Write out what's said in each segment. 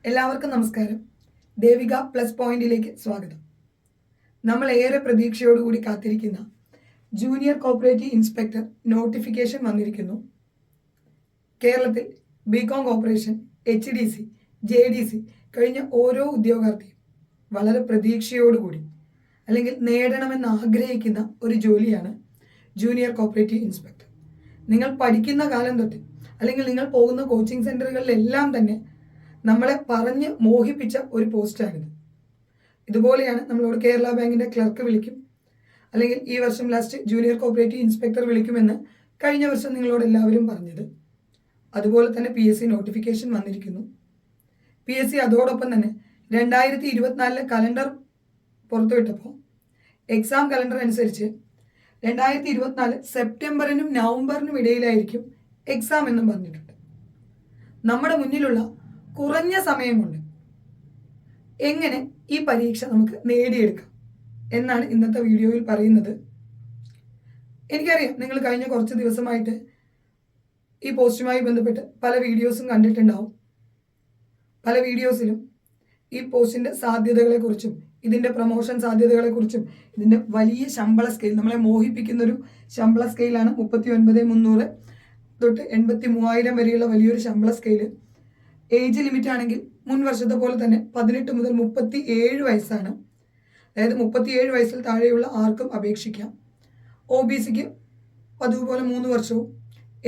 എല്ലാവർക്കും നമസ്കാരം. ദേവിക പ്ലസ് പോയിന്റിലേക്ക് സ്വാഗതം. നമ്മൾ ഏറെ പ്രതീക്ഷയോടുകൂടി കാത്തിരിക്കുന്ന ജൂനിയർ കോപ്പറേറ്റീവ് ഇൻസ്പെക്ടർ നോട്ടിഫിക്കേഷൻ വന്നിരിക്കുന്നു. കേരളത്തിൽ ബികോം കോർപ്പറേഷൻ, HDC, JDC കഴിഞ്ഞ ഓരോ ഉദ്യോഗാർത്ഥിയും വളരെ പ്രതീക്ഷയോടുകൂടി അല്ലെങ്കിൽ നേടണമെന്ന് ആഗ്രഹിക്കുന്ന ഒരു ജോലിയാണ് ജൂനിയർ കോപ്പറേറ്റീവ് ഇൻസ്പെക്ടർ. നിങ്ങൾ പഠിക്കുന്ന കാലം തൊട്ട് അല്ലെങ്കിൽ നിങ്ങൾ പോകുന്ന കോച്ചിങ് സെൻ്ററുകളിലെല്ലാം തന്നെ നമ്മളെ പറഞ്ഞ് മോഹിപ്പിച്ച ഒരു പോസ്റ്റാണിത്. ഇതുപോലെയാണ് നമ്മളോട് കേരള ബാങ്കിൻ്റെ ക്ലർക്ക് വിളിക്കും, അല്ലെങ്കിൽ ഈ വർഷം ലാസ്റ്റ് ജൂനിയർ കോപ്പറേറ്റീവ് ഇൻസ്പെക്ടർ വിളിക്കുമെന്ന് കഴിഞ്ഞ വർഷം നിങ്ങളോട് എല്ലാവരും പറഞ്ഞത്. അതുപോലെ തന്നെ PSC നോട്ടിഫിക്കേഷൻ വന്നിരിക്കുന്നു. PSC അതോടൊപ്പം തന്നെ 2024 കലണ്ടർ പുറത്തുവിട്ടപ്പോൾ എക്സാം കലണ്ടർ അനുസരിച്ച് 2024 സെപ്റ്റംബറിനും നവംബറിനും ഇടയിലായിരിക്കും എക്സാം എന്നും പറഞ്ഞിട്ടുണ്ട്. നമ്മുടെ മുന്നിലുള്ള കുറഞ്ഞ സമയം കൊണ്ട് എങ്ങനെ ഈ പരീക്ഷ നമുക്ക് നേടിയെടുക്കാം എന്നാണ് ഇന്നത്തെ വീഡിയോയിൽ പറയുന്നത്. എനിക്കറിയാം നിങ്ങൾ കഴിഞ്ഞ കുറച്ച് ദിവസമായിട്ട് ഈ പോസ്റ്റുമായി ബന്ധപ്പെട്ട് പല വീഡിയോസും കണ്ടിട്ടുണ്ടാവും. പല വീഡിയോസിലും ഈ പോസ്റ്റിൻ്റെ സാധ്യതകളെക്കുറിച്ചും ഇതിൻ്റെ പ്രൊമോഷൻ സാധ്യതകളെക്കുറിച്ചും ഇതിൻ്റെ വലിയ ശമ്പള സ്കെയിൽ, നമ്മളെ മോഹിപ്പിക്കുന്നൊരു ശമ്പള സ്കെയിലാണ് 39,300 തൊട്ട് 83,000 വരെയുള്ള വലിയൊരു ശമ്പള സ്കെയില്. ഏജ് ലിമിറ്റ് ആണെങ്കിൽ മുൻ വർഷത്തെ പോലെ തന്നെ 18 മുതൽ 37 വയസ്സാണ്. അതായത് 37 വയസ്സിൽ താഴെയുള്ള ആർക്കും അപേക്ഷിക്കാം. OBCക്ക് പതിവ് പോലെ 3 വർഷവും,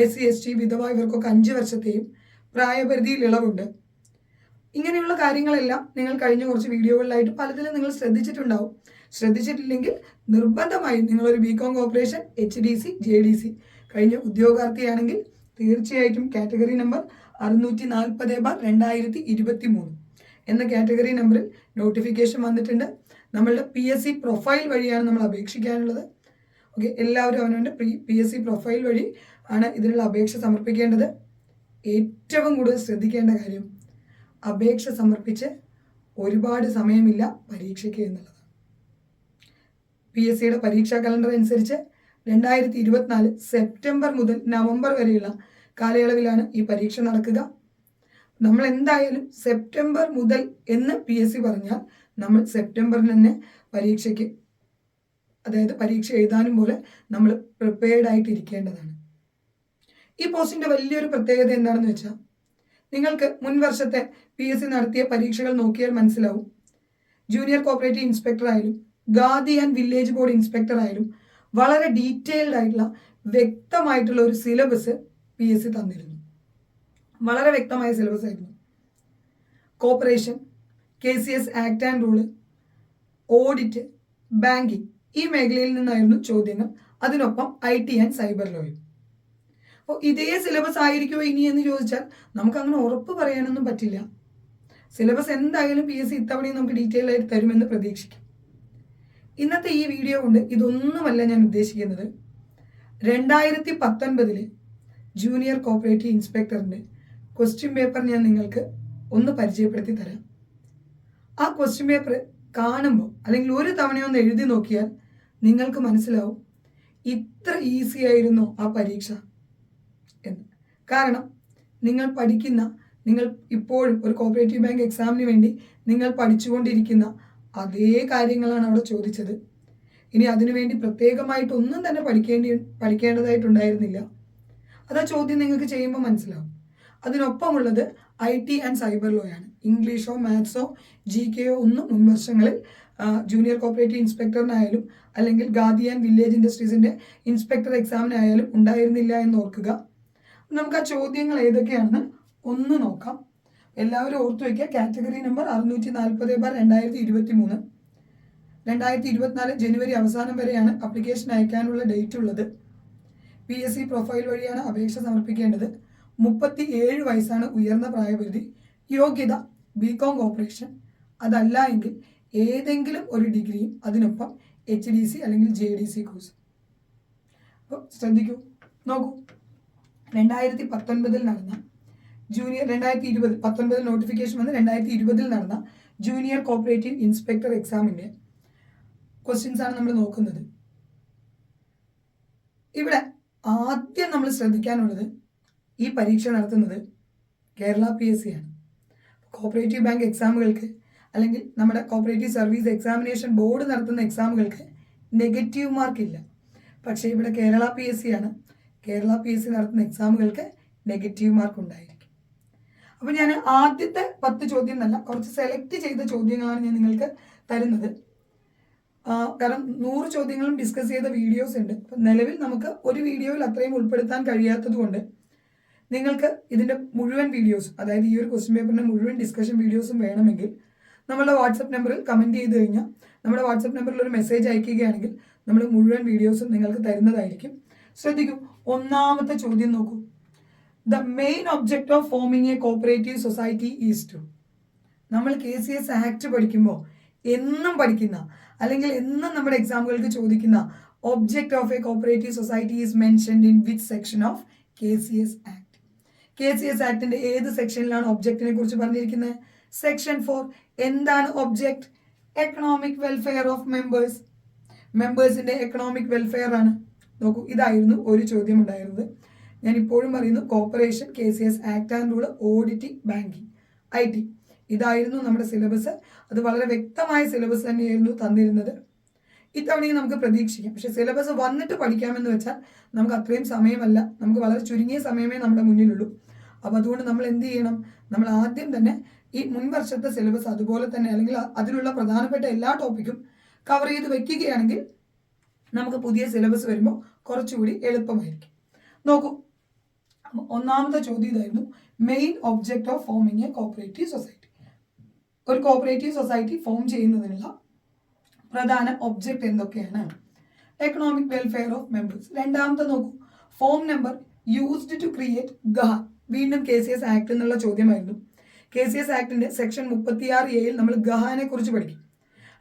SC ST വിധവ ഇവർക്കൊക്കെ 5 വർഷത്തെയും പ്രായപരിധിയിൽ ഇളവുണ്ട്. ഇങ്ങനെയുള്ള കാര്യങ്ങളെല്ലാം നിങ്ങൾ കഴിഞ്ഞ കുറച്ച് വീഡിയോകളിലായിട്ട് പലതിലും നിങ്ങൾ ശ്രദ്ധിച്ചിട്ടുണ്ടാവും. ശ്രദ്ധിച്ചിട്ടില്ലെങ്കിൽ നിർബന്ധമായും നിങ്ങളൊരു ബികോം കോർപ്പറേഷൻ, HDC, JDC കഴിഞ്ഞ ഉദ്യോഗാർത്ഥിയാണെങ്കിൽ തീർച്ചയായിട്ടും കാറ്റഗറി നമ്പർ 640/2023 എന്ന കാറ്റഗറി നമ്പറിൽ നോട്ടിഫിക്കേഷൻ വന്നിട്ടുണ്ട്. നമ്മളുടെ PSC പ്രൊഫൈൽ വഴിയാണ് നമ്മൾ അപേക്ഷിക്കാനുള്ളത്. ഓക്കെ, എല്ലാവരും അവനവൻ്റെ PSC പ്രൊഫൈൽ വഴി ആണ് ഇതിനുള്ള അപേക്ഷ സമർപ്പിക്കേണ്ടത്. ഏറ്റവും കൂടുതൽ ശ്രദ്ധിക്കേണ്ട കാര്യം, അപേക്ഷ സമർപ്പിച്ച് ഒരുപാട് സമയമില്ല പരീക്ഷയ്ക്ക് എന്നുള്ളതാണ്. PSCയുടെ പരീക്ഷാ കലണ്ടർ അനുസരിച്ച് 2024 സെപ്റ്റംബർ മുതൽ നവംബർ വരെയുള്ള കാലയളവിലാണ് ഈ പരീക്ഷ നടക്കുക. നമ്മൾ എന്തായാലും സെപ്റ്റംബർ മുതൽ എന്ന് PSC പറഞ്ഞാൽ നമ്മൾ സെപ്റ്റംബറിൽ തന്നെ പരീക്ഷയ്ക്ക്, അതായത് പരീക്ഷ എഴുതാനും പോലെ നമ്മൾ പ്രിപ്പയർഡ് ആയിട്ട് ഇരിക്കേണ്ടതാണ്. ഈ പോസ്റ്റിൻ്റെ വലിയൊരു പ്രത്യേകത എന്താണെന്ന് വെച്ചാൽ, നിങ്ങൾക്ക് മുൻ വർഷത്തെ PSC നടത്തിയ പരീക്ഷകൾ നോക്കിയാൽ മനസ്സിലാവും. ജൂനിയർ കോപ്പറേറ്റീവ് ഇൻസ്പെക്ടർ ആയാലും khadi and village board inspector ആയാലും വളരെ ഡീറ്റെയിൽഡ് ആയിട്ടുള്ള വ്യക്തമായിട്ടുള്ള ഒരു സിലബസ് PSC തന്നിരുന്നു. വളരെ വ്യക്തമായ സിലബസ് ആയിരുന്നു. Corporation, KCS act and rule, audit, banking ഈ മേഖലയിൽ നിന്നായിരുന്നു ചോദ്യങ്ങൾ. അതിനൊപ്പം IT ആൻഡ് സൈബർ ലോയും. അപ്പോൾ ഇതേ സിലബസ് ആയിരിക്കുമോ ഇനി എന്ന് ചോദിച്ചാൽ നമുക്കങ്ങനെ ഉറപ്പ് പറയാനൊന്നും പറ്റില്ല. സിലബസ് എന്തായാലും PSC ഇത്തവണയും നമുക്ക് ഡീറ്റെയിൽ ആയിട്ട് തരുമെന്ന് പ്രതീക്ഷിക്കാം. ഇന്നത്തെ ഈ വീഡിയോ കൊണ്ട് ഇതൊന്നുമല്ല ഞാൻ ഉദ്ദേശിക്കുന്നത്. 2019 ജൂനിയർ കോപ്പറേറ്റീവ് ഇൻസ്പെക്ടറിൻ്റെ ക്വസ്റ്റ്യൻ പേപ്പർ ഞാൻ നിങ്ങൾക്ക് ഒന്ന് പരിചയപ്പെടുത്തി തരാം. ആ ക്വസ്റ്റ്യൻ പേപ്പർ കാണുമ്പോൾ അല്ലെങ്കിൽ ഒരു തവണയൊന്ന് എഴുതി നോക്കിയാൽ നിങ്ങൾക്ക് മനസ്സിലാവും ഇത്ര ഈസി ആയിരുന്നോ ആ പരീക്ഷ എന്ന്. കാരണം നിങ്ങൾ പഠിക്കുന്ന, നിങ്ങൾ ഇപ്പോഴും ഒരു കോപ്പറേറ്റീവ് ബാങ്ക് എക്സാമിന് വേണ്ടി നിങ്ങൾ പഠിച്ചുകൊണ്ടിരിക്കുന്ന അതേ കാര്യങ്ങളാണ് അവിടെ ചോദിച്ചത്. ഇനി അതിനുവേണ്ടി പ്രത്യേകമായിട്ടൊന്നും തന്നെ പഠിക്കേണ്ടതായിട്ടുണ്ടായിരുന്നില്ല. അത് ആ ചോദ്യം നിങ്ങൾക്ക് ചെയ്യുമ്പോൾ മനസ്സിലാവും. അതിനൊപ്പമുള്ളത് IT ആൻഡ് സൈബർ ലോ ആണ്. ഇംഗ്ലീഷോ മാത്സോ GK ഒന്നും മുൻ വർഷങ്ങളിൽ ജൂനിയർ കോപ്പറേറ്റീവ് ഇൻസ്പെക്ടറിനായാലും അല്ലെങ്കിൽ ഖാദി ആൻഡ് വില്ലേജ് ഇൻഡസ്ട്രീസിൻ്റെ ഇൻസ്പെക്ടർ എക്സാമിനായാലും ഉണ്ടായിരുന്നില്ല എന്ന് ഓർക്കുക. നമുക്ക് ആ ചോദ്യങ്ങൾ ഏതൊക്കെയാണെന്ന് ഒന്ന് നോക്കാം. എല്ലാവരും ഓർത്തു വയ്ക്കുക. Category number 640/2023. 2024 ജനുവരി അവസാനം വരെയാണ് അപ്ലിക്കേഷൻ അയക്കാനുള്ള ഡേറ്റ് ഉള്ളത്. PSC പ്രൊഫൈൽ വഴിയാണ് അപേക്ഷ സമർപ്പിക്കേണ്ടത്. 37 വയസ്സാണ് ഉയർന്ന പ്രായപരിധി. യോഗ്യത ബികോം കോർപ്പറേഷൻ, അതല്ല എങ്കിൽ ഏതെങ്കിലും ഒരു ഡിഗ്രിയും അതിനൊപ്പം HDC അല്ലെങ്കിൽ JDC കോഴ്സ്. അപ്പോൾ ശ്രദ്ധിക്കൂ, നോക്കൂ. 2019 നടന്ന ജൂനിയർ, 2019 നോട്ടിഫിക്കേഷൻ വന്ന് 2020 നടന്ന ജൂനിയർ കോപ്പറേറ്റീവ് ഇൻസ്പെക്ടർ എക്സാമിൻ്റെ ക്വസ്റ്റ്യൻസ് ആണ് നമ്മൾ നോക്കുന്നത്. ഇവിടെ ആദ്യം നമ്മൾ ശ്രദ്ധിക്കാനുള്ളത്, ഈ പരീക്ഷ നടത്തുന്നത് കേരള PSC ആണ്. കോപ്പറേറ്റീവ് ബാങ്ക് എക്സാമുകൾക്ക് അല്ലെങ്കിൽ നമ്മുടെ കോപ്പറേറ്റീവ് സർവീസ് എക്സാമിനേഷൻ ബോർഡ് നടത്തുന്ന എക്സാമുകൾക്ക് നെഗറ്റീവ് മാർക്കില്ല. പക്ഷേ ഇവിടെ കേരള PSC ആണ്. കേരള PSC നടത്തുന്ന എക്സാമുകൾക്ക് നെഗറ്റീവ് മാർക്ക് ഉണ്ടായിരിക്കും. അപ്പോൾ ഞാൻ ആദ്യത്തെ 10 ചോദ്യം എന്നല്ല, കുറച്ച് സെലക്ട് ചെയ്ത ചോദ്യങ്ങളാണ് ഞാൻ നിങ്ങൾക്ക് തരുന്നത്. കാരണം 100 ചോദ്യങ്ങളും ഡിസ്കസ് ചെയ്ത വീഡിയോസ് ഉണ്ട്. അപ്പം നിലവിൽ നമുക്ക് ഒരു വീഡിയോയിൽ അത്രയും ഉൾപ്പെടുത്താൻ കഴിയാത്തത് കൊണ്ട് നിങ്ങൾക്ക് ഇതിൻ്റെ മുഴുവൻ വീഡിയോസ്, അതായത് ഈ ഒരു ക്വസ്റ്റ്യൻ പേപ്പറിൻ്റെ മുഴുവൻ ഡിസ്കഷൻ വീഡിയോസും വേണമെങ്കിൽ നമ്മുടെ വാട്സപ്പ് നമ്പറിൽ കമൻറ്റ് ചെയ്ത് കഴിഞ്ഞാൽ നമ്മുടെ വാട്സപ്പ് നമ്പറിൽ ഒരു മെസ്സേജ് അയക്കുകയാണെങ്കിൽ നമ്മൾ മുഴുവൻ വീഡിയോസും നിങ്ങൾക്ക് തരുന്നതായിരിക്കും. ശ്രദ്ധിക്കൂ, ഒന്നാമത്തെ ചോദ്യം നോക്കൂ. The main object of forming a cooperative society is to. നമ്മൾ KCS ആക്ട് പഠിക്കുമ്പോൾ എന്നും പഠിക്കുന്ന അല്ലെങ്കിൽ എന്നും നമ്മുടെ എക്സാമുകൾക്ക് ചോദിക്കുന്ന object of a cooperative society is mentioned in which section of KCS act? KCS ആക്ടിന്റെ ഏത് സെക്ഷനിലാണ് ഒബ്ജക്റ്റിനെ കുറിച്ച് പറഞ്ഞിരിക്കുന്നത്? സെക്ഷൻ 4. എന്താണ് object? Economic welfare of members. മെമ്പേഴ്സിന്റെ എക്കണോമിക് വെൽഫെയർ ആണ്. നോക്കൂ, ഇതായിരുന്നു ഒരു ചോദ്യം ഉണ്ടായിരുന്നത്. ഞാൻ ഇപ്പോഴും പറയുന്നു, corporation, KCS act and rule, auditing, banking, IT, ഇതായിരുന്നു നമ്മുടെ സിലബസ്. അത് വളരെ വ്യക്തമായ സിലബസ് തന്നെയായിരുന്നു തന്നിരുന്നത്. ഇത്തവണയും നമുക്ക് പ്രതീക്ഷിക്കാം. പക്ഷേ സിലബസ് വന്നിട്ട് പഠിക്കാമെന്ന് വെച്ചാൽ നമുക്ക് അത്രയും സമയമല്ല, നമുക്ക് വളരെ ചുരുങ്ങിയ സമയമേ നമ്മുടെ മുന്നിലുള്ളൂ. അപ്പോൾ അതുകൊണ്ട് നമ്മൾ എന്ത് ചെയ്യണം? നമ്മൾ ആദ്യം തന്നെ ഈ മുൻ വർഷത്തെ സിലബസ് അതുപോലെ തന്നെ അല്ലെങ്കിൽ അതിലുള്ള പ്രധാനപ്പെട്ട എല്ലാ ടോപ്പിക്കും കവർ ചെയ്ത് വെക്കുകയാണെങ്കിൽ നമുക്ക് പുതിയ സിലബസ് വരുമ്പോൾ കുറച്ചുകൂടി എളുപ്പമായിരിക്കും. നോക്കൂ, ഒന്നാമത്തെ ചോദ്യം ഇതായിരുന്നു, main object of forming a cooperative society. ഒരു കോപ്പറേറ്റീവ് സൊസൈറ്റി ഫോം ചെയ്യുന്നതിനുള്ള പ്രധാന ഒബ്ജക്റ്റ് എന്തൊക്കെയാണ്? Economic welfare of members. രണ്ടാമത്തെ നോക്കൂ, form number used to create ഗഹാൻ. വീണ്ടും KCS ആക്ട് എന്നുള്ള ചോദ്യമായിരുന്നു. KCS ആക്ടിന്റെ സെക്ഷൻ 36A നമ്മൾ ഗഹാനെ കുറിച്ച് പഠിക്കും.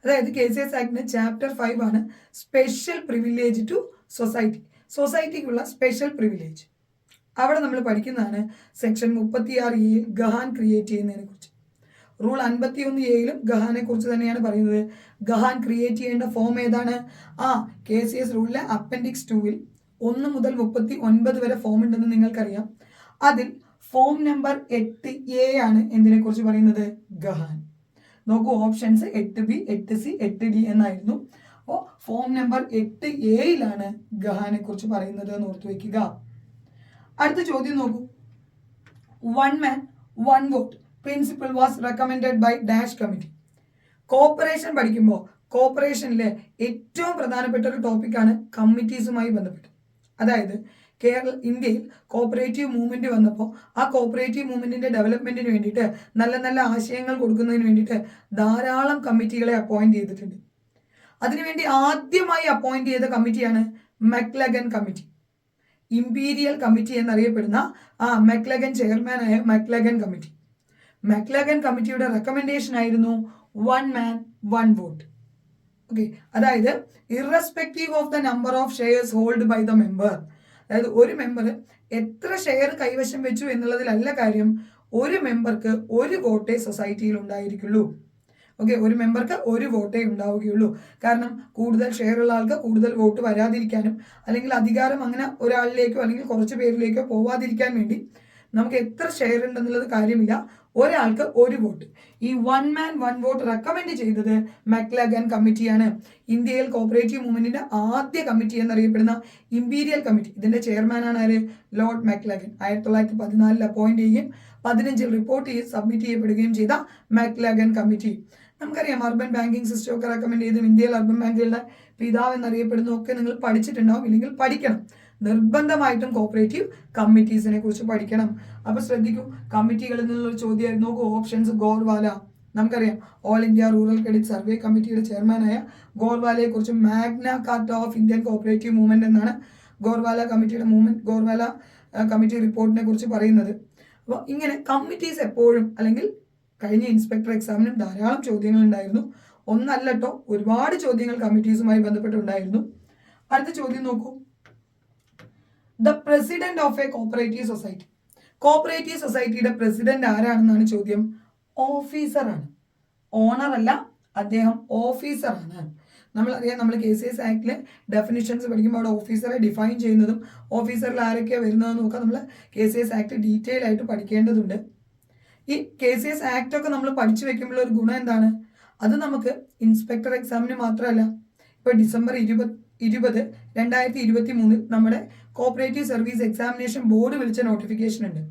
അതായത് KCS ആക്ടിന്റെ ചാപ്റ്റർ 5 ആണ് സ്പെഷ്യൽ പ്രിവിലേജ് ടു സൊസൈറ്റി. സൊസൈറ്റിക്കുള്ള സ്പെഷ്യൽ പ്രിവിലേജ് അവിടെ നമ്മൾ പഠിക്കുന്നതാണ് സെക്ഷൻ 36A ഗഹാൻ ക്രിയേറ്റ് ചെയ്യുന്നതിനെ കുറിച്ച്. റൂൾ 51A ഗഹാനെ കുറിച്ച് തന്നെയാണ് പറയുന്നത്. ഗഹാൻ ക്രിയേറ്റ് ചെയ്യേണ്ട ഫോം ഏതാണ്? KCS റൂളിലെ അപ്പൻഡിക്സ് 2 1 മുതൽ 39 വരെ ഫോം ഉണ്ടെന്ന് നിങ്ങൾക്കറിയാം. അതിൽ ഫോം നമ്പർ 8A ആണ് എന്തിനെ കുറിച്ച് പറയുന്നത്? ഗഹാൻ. നോക്കൂ, ഓപ്ഷൻസ് 8B, 8C, 8D എന്നായിരുന്നു. അപ്പോൾ ഫോം നമ്പർ 8A ഗഹാനെ കുറിച്ച് പറയുന്നത് എന്ന് ഓർത്തു വയ്ക്കുക. അടുത്ത ചോദ്യം നോക്കൂ, 1 man 1 vote principle was recommended by dash committee. Corporation പഠിക്കുമ്പോൾ കോർപ്പറേഷനിലെ ഏറ്റവും പ്രധാനപ്പെട്ട ഒരു ടോപ്പിക്കാണ് കമ്മിറ്റീസുമായി ബന്ധപ്പെട്ട്. അതായത് ഇന്ത്യയിൽ കോപ്പറേറ്റീവ് മൂവ്മെന്റ് വന്നപ്പോൾ ആ കോപ്പറേറ്റീവ് മൂവ്മെന്റിന്റെ ഡെവലപ്മെന്റിന് വേണ്ടിയിട്ട് നല്ല നല്ല ആശയങ്ങൾ കൊടുക്കുന്നതിന് വേണ്ടിയിട്ട് ധാരാളം കമ്മിറ്റികളെ അപ്പോയിന്റ് ചെയ്തിട്ടുണ്ട്. അതിനുവേണ്ടി ആദ്യമായി അപ്പോയിന്റ് ചെയ്ത കമ്മിറ്റിയാണ് മെക്ലഗൻ കമ്മിറ്റി. ഇമ്പീരിയൽ കമ്മിറ്റി എന്നറിയപ്പെടുന്ന മെക്ലഗൻ ചെയർമാനായ മെക്ലഗൻ കമ്മിറ്റി. മെക്ലഗൻ കമ്മിറ്റിയുടെ റെക്കമെൻഡേഷൻ ആയിരുന്നു 1 man 1 vote. ഓക്കെ, അതായത് irrespective of the number of shares hold by the member. അതായത് ഒരു മെമ്പർ എത്ര ഷെയർ കൈവശം വെച്ചു എന്നുള്ളതിലല്ല കാര്യം, ഒരു മെമ്പർക്ക് ഒരു വോട്ടേ സൊസൈറ്റിയിൽ ഉണ്ടായിരിക്കുള്ളൂ. ഓക്കെ, ഒരു മെമ്പർക്ക് ഒരു വോട്ടേ ഉണ്ടാവുകയുള്ളൂ. കാരണം കൂടുതൽ ഷെയർ ഉള്ള ആൾക്ക് കൂടുതൽ വോട്ട് വരാതിരിക്കാനും അല്ലെങ്കിൽ അധികാരം അങ്ങനെ ഒരാളിലേക്കോ അല്ലെങ്കിൽ കുറച്ച് പേരിലേക്കോ പോവാതിരിക്കാൻ വേണ്ടി നമുക്ക് എത്ര ഷെയർ ഉണ്ടെന്നുള്ളത് കാര്യമില്ല, ഒരാൾക്ക് ഒരു വോട്ട്. ഈ 1 man 1 vote റെക്കമെൻഡ് ചെയ്തത് മെക്ലഗൻ കമ്മിറ്റിയാണ്. ഇന്ത്യയിൽ കോപ്പറേറ്റീവ് മൂവ്മെന്റിന്റെ ആദ്യ കമ്മിറ്റി എന്നറിയപ്പെടുന്ന ഇമ്പീരിയൽ കമ്മിറ്റി, ഇതിന്റെ ചെയർമാനാണ് ആര്? ലോർഡ് മെക്ലഗൻ. 1914 അപ്പോയിന്റ് ചെയ്യുകയും 15 റിപ്പോർട്ട് സബ്മിറ്റ് ചെയ്യപ്പെടുകയും ചെയ്ത മെക്ലഗൻ കമ്മിറ്റി. നമുക്കറിയാം, അർബൻ ബാങ്കിങ് സിസ്റ്റം ഒക്കെ റെക്കമെൻഡ് ചെയ്തും ഇന്ത്യയിൽ അർബൻ ബാങ്കുകളുടെ പിതാവ് എന്നറിയപ്പെടുന്നതൊക്കെ നിങ്ങൾ പഠിച്ചിട്ടുണ്ടാവും, ഇല്ലെങ്കിൽ പഠിക്കണം. നിർബന്ധമായിട്ടും കോപ്പറേറ്റീവ് കമ്മിറ്റീസിനെ കുറിച്ച് പഠിക്കണം. അപ്പൊ ശ്രദ്ധിക്കൂ, കമ്മിറ്റികളിൽ നിന്നുള്ള ചോദ്യമായിരുന്നു. നോക്കൂ, ഓപ്ഷൻസ് ഗോർവാല. നമുക്കറിയാം, all India rural credit survey കമ്മിറ്റിയുടെ ചെയർമാനായ ഗോർവാലയെ കുറിച്ച് Magna Carta of Indian cooperative movement എന്നാണ് ഗോർവാല കമ്മിറ്റിയുടെ ഗോർവാല കമ്മിറ്റി റിപ്പോർട്ടിനെ കുറിച്ച് പറയുന്നത്. അപ്പോൾ ഇങ്ങനെ കമ്മിറ്റീസ് എപ്പോഴും, അല്ലെങ്കിൽ കഴിഞ്ഞ ഇൻസ്പെക്ടർ എക്സാമിനും ധാരാളം ചോദ്യങ്ങൾ ഉണ്ടായിരുന്നു. ഒന്നല്ലട്ടോ, ഒരുപാട് ചോദ്യങ്ങൾ കമ്മിറ്റീസുമായി ബന്ധപ്പെട്ടുണ്ടായിരുന്നു. അടുത്ത ചോദ്യം നോക്കൂ, the president of a cooperative society. Cooperative സൊസൈറ്റിയുടെ പ്രസിഡന്റ് ആരാണെന്നാണ് ചോദ്യം. ഓഫീസറാണ്, ഓണർ അല്ല, അദ്ദേഹം ഓഫീസറാണ്. നമ്മളറിയാം, നമ്മൾ KCS ആക്ടിലെ ഡെഫിനിഷൻസ് പഠിക്കുമ്പോൾ അവിടെ ഓഫീസറെ ഡിഫൈൻ ചെയ്യുന്നതും ഓഫീസറിൽ ആരൊക്കെയാണ് വരുന്നതെന്ന് നോക്കാം. നമ്മൾ KCS ആക്ട് ഡീറ്റെയിൽ ആയിട്ട് പഠിക്കേണ്ടതുണ്ട്. ഈ KCS ആക്ട് ഒക്കെ നമ്മൾ പഠിച്ചു വെക്കുമ്പോൾ ഒരു ഗുണം എന്താണ്? അത് നമുക്ക് ഇൻസ്പെക്ടർ എക്സാമിന് മാത്രമല്ല, ഇപ്പോൾ ഡിസംബർ 20/20/2023 നമ്മുടെ കോപ്പറേറ്റീവ് സർവീസ് എക്സാമിനേഷൻ ബോർഡ് വിളിച്ച നോട്ടിഫിക്കേഷൻ ഉണ്ട്.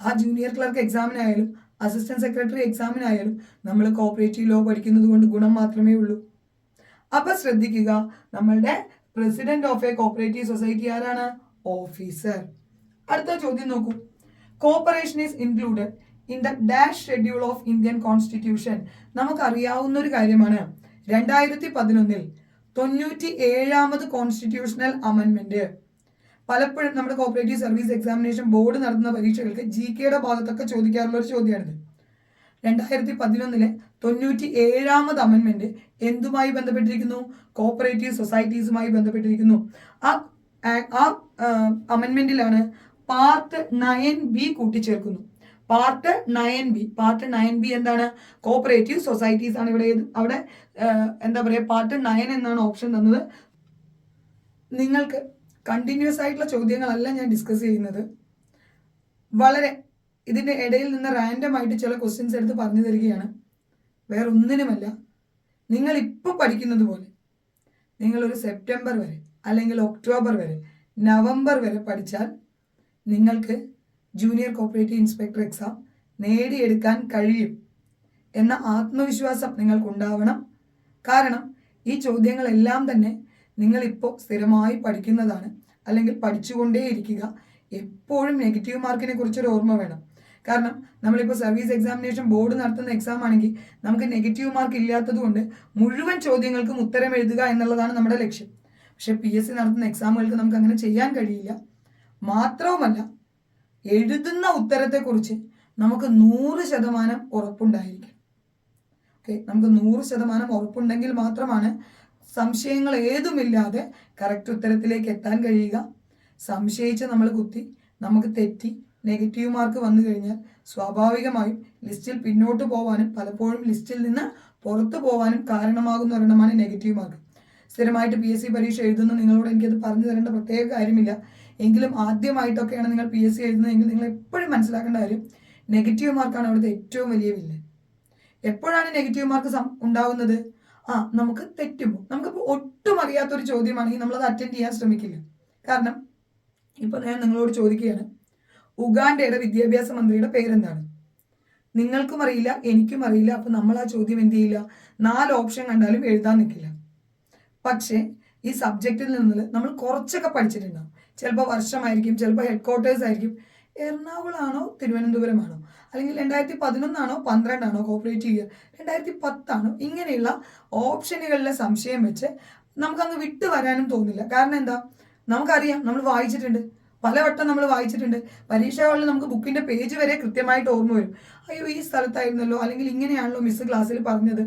ആ ജൂനിയർ ക്ലർക്ക് എക്സാമിനായാലും അസിസ്റ്റന്റ് സെക്രട്ടറി എക്സാമിനായാലും നമ്മൾ കോപ്പറേറ്റീവ് ലോ പഠിക്കുന്നത് കൊണ്ട് ഗുണം മാത്രമേ ഉള്ളൂ. അപ്പൊ ശ്രദ്ധിക്കുക, നമ്മളുടെ president of a cooperative society ആരാണ്? ഓഫീസർ. അടുത്ത ചോദ്യം നോക്കൂ. Corporation is included in the dash schedule of Indian constitution. നമുക്കറിയാവുന്ന ഒരു കാര്യമാണ്, 2011 97ാമത് കോൺസ്റ്റിറ്റ്യൂഷണൽ അമെൻമെന്റ്. പലപ്പോഴും നമ്മുടെ കോപ്പറേറ്റീവ് സർവീസ് എക്സാമിനേഷൻ ബോർഡ് നടത്തുന്ന പരീക്ഷകൾക്ക് GK ഭാഗത്തൊക്കെ ചോദിക്കാറുള്ള ഒരു ചോദ്യമാണിത്. 2011 97ാമത് അമെൻമെന്റ് എന്തുമായി ബന്ധപ്പെട്ടിരിക്കുന്നു? കോപ്പറേറ്റീവ് സൊസൈറ്റീസുമായി ബന്ധപ്പെട്ടിരിക്കുന്നു. ആ അമെൻമെന്റിലാണ് പാർട്ട് 9B കൂട്ടിച്ചേർക്കുന്നു. പാർട്ട് 9B എന്താണ്? കോപ്പറേറ്റീവ് സൊസൈറ്റീസ് ആണ്. അവിടെ എന്താ പറയുക, പാർട്ട് 9 എന്നാണ് ഓപ്ഷൻ തന്നത്. നിങ്ങൾക്ക് കണ്ടിന്യൂസ് ആയിട്ടുള്ള ചോദ്യങ്ങളല്ല ഞാൻ ഡിസ്കസ് ചെയ്യുന്നത്, വളരെ ഇതിൻ്റെ ഇടയിൽ നിന്ന് റാൻഡം ആയിട്ട് ചില ക്വസ്റ്റ്യൻസ് എടുത്ത് പറഞ്ഞു തരികയാണ്. വേറെ ഒന്നിനുമല്ല, നിങ്ങൾ ഇപ്പോൾ പഠിക്കുന്നത് പോലെ നിങ്ങളൊരു സെപ്റ്റംബർ വരെ അല്ലെങ്കിൽ ഒക്ടോബർ വരെ നവംബർ വരെ പഠിച്ചാൽ നിങ്ങൾക്ക് ജൂനിയർ കോപ്പറേറ്റീവ് ഇൻസ്പെക്ടർ എക്സാം നേടിയെടുക്കാൻ കഴിയും എന്ന ആത്മവിശ്വാസം നിങ്ങൾക്കുണ്ടാവണം. കാരണം ഈ ചോദ്യങ്ങളെല്ലാം തന്നെ നിങ്ങളിപ്പോൾ സ്ഥിരമായി പഠിക്കുന്നതാണ്, അല്ലെങ്കിൽ പഠിച്ചുകൊണ്ടേയിരിക്കുക. എപ്പോഴും നെഗറ്റീവ് മാർക്കിനെ കുറിച്ചൊരു ഓർമ്മ വേണം. കാരണം നമ്മളിപ്പോൾ സർവീസ് എക്സാമിനേഷൻ ബോർഡ് നടത്തുന്ന എക്സാം ആണെങ്കിൽ നമുക്ക് നെഗറ്റീവ് മാർക്ക് ഇല്ലാത്തത് കൊണ്ട് മുഴുവൻ ചോദ്യങ്ങൾക്കും ഉത്തരം എഴുതുക എന്നുള്ളതാണ് നമ്മുടെ ലക്ഷ്യം. പക്ഷെ PSC നടത്തുന്ന എക്സാമുകൾക്ക് നമുക്ക് അങ്ങനെ ചെയ്യാൻ കഴിയില്ല. മാത്രവുമല്ല, എഴുതുന്ന ഉത്തരത്തെക്കുറിച്ച് നമുക്ക് 100% ഉറപ്പുണ്ടായിരിക്കും. ഓക്കെ, നമുക്ക് 100% ഉറപ്പുണ്ടെങ്കിൽ മാത്രമാണ് സംശയങ്ങൾ ഏതുമില്ലാതെ കറക്റ്റ് ഉത്തരത്തിലേക്ക് എത്താൻ കഴിയുക. സംശയിച്ച് നമ്മൾ കുത്തി നമുക്ക് തെറ്റി നെഗറ്റീവ് മാർക്ക് വന്നു കഴിഞ്ഞാൽ സ്വാഭാവികമായും ലിസ്റ്റിൽ പിന്നോട്ട് പോകാനും പലപ്പോഴും ലിസ്റ്റിൽ നിന്ന് പുറത്തു പോകാനും കാരണമാകുന്ന ഒരെണ്ണമാണ് നെഗറ്റീവ് മാർക്ക്. സ്ഥിരമായിട്ട് PSC പരീക്ഷ എഴുതുന്ന നിങ്ങളോട് എനിക്കത് പറഞ്ഞു തരേണ്ട പ്രത്യേക കാര്യമില്ല. എങ്കിലും ആദ്യമായിട്ടൊക്കെയാണ് നിങ്ങൾ PSC എഴുതുന്നതെങ്കിൽ നിങ്ങൾ എപ്പോഴും മനസ്സിലാക്കേണ്ട കാര്യം, നെഗറ്റീവ് മാർക്കാണ് അവിടുത്തെ ഏറ്റവും വലിയ വില്ലൻ. എപ്പോഴാണ് നെഗറ്റീവ് മാർക്ക് ഉണ്ടാവുന്നത്? നമുക്ക് തെറ്റുമ്പോൾ, നമുക്കിപ്പോൾ ഒട്ടും അറിയാത്തൊരു ചോദ്യമാണെങ്കിൽ നമ്മളത് അറ്റൻഡ് ചെയ്യാൻ ശ്രമിക്കില്ല. കാരണം ഇപ്പോൾ ഞാൻ നിങ്ങളോട് ചോദിക്കുകയാണ്, ഉഗാണ്ടയുടെ വിദ്യാഭ്യാസ മന്ത്രിയുടെ പേരെന്താണ്? നിങ്ങൾക്കും അറിയില്ല, എനിക്കും അറിയില്ല. അപ്പോൾ നമ്മൾ ആ ചോദ്യം എന്ത് ചെയ്യില്ല, 4 ഓപ്ഷൻ കണ്ടാലും എഴുതാൻ നിൽക്കില്ല. പക്ഷേ ഈ സബ്ജക്റ്റിൽ നിന്ന് നമ്മൾ കുറച്ചൊക്കെ പഠിച്ചിട്ടുണ്ടാവും. ചിലപ്പോൾ വർഷമായിരിക്കും, ചിലപ്പോൾ ഹെഡ് ക്വാർട്ടേഴ്സ് ആയിരിക്കും. എറണാകുളമാണോ തിരുവനന്തപുരമാണോ, അല്ലെങ്കിൽ 2011 ആണോ 12 ആണോ കോപ്പറേറ്റീവ് ഇയർ, 2010 ആണോ, ഇങ്ങനെയുള്ള ഓപ്ഷനുകളിലെ സംശയം വെച്ച് നമുക്കങ്ങ് വിട്ടു വരാനും തോന്നില്ല. കാരണം എന്താ, നമുക്കറിയാം, നമ്മൾ വായിച്ചിട്ടുണ്ട്, പലവട്ടം നമ്മൾ വായിച്ചിട്ടുണ്ട്. പരീക്ഷാ ഹാളിൽ നമുക്ക് ബുക്കിന്റെ പേജ് വരെ കൃത്യമായിട്ട് ഓർമ്മ വരും. അയ്യോ, ഈ സ്ഥലത്തായിരുന്നല്ലോ, അല്ലെങ്കിൽ ഇങ്ങനെയാണല്ലോ മിസ് ക്ലാസ്സിൽ പറഞ്ഞത്,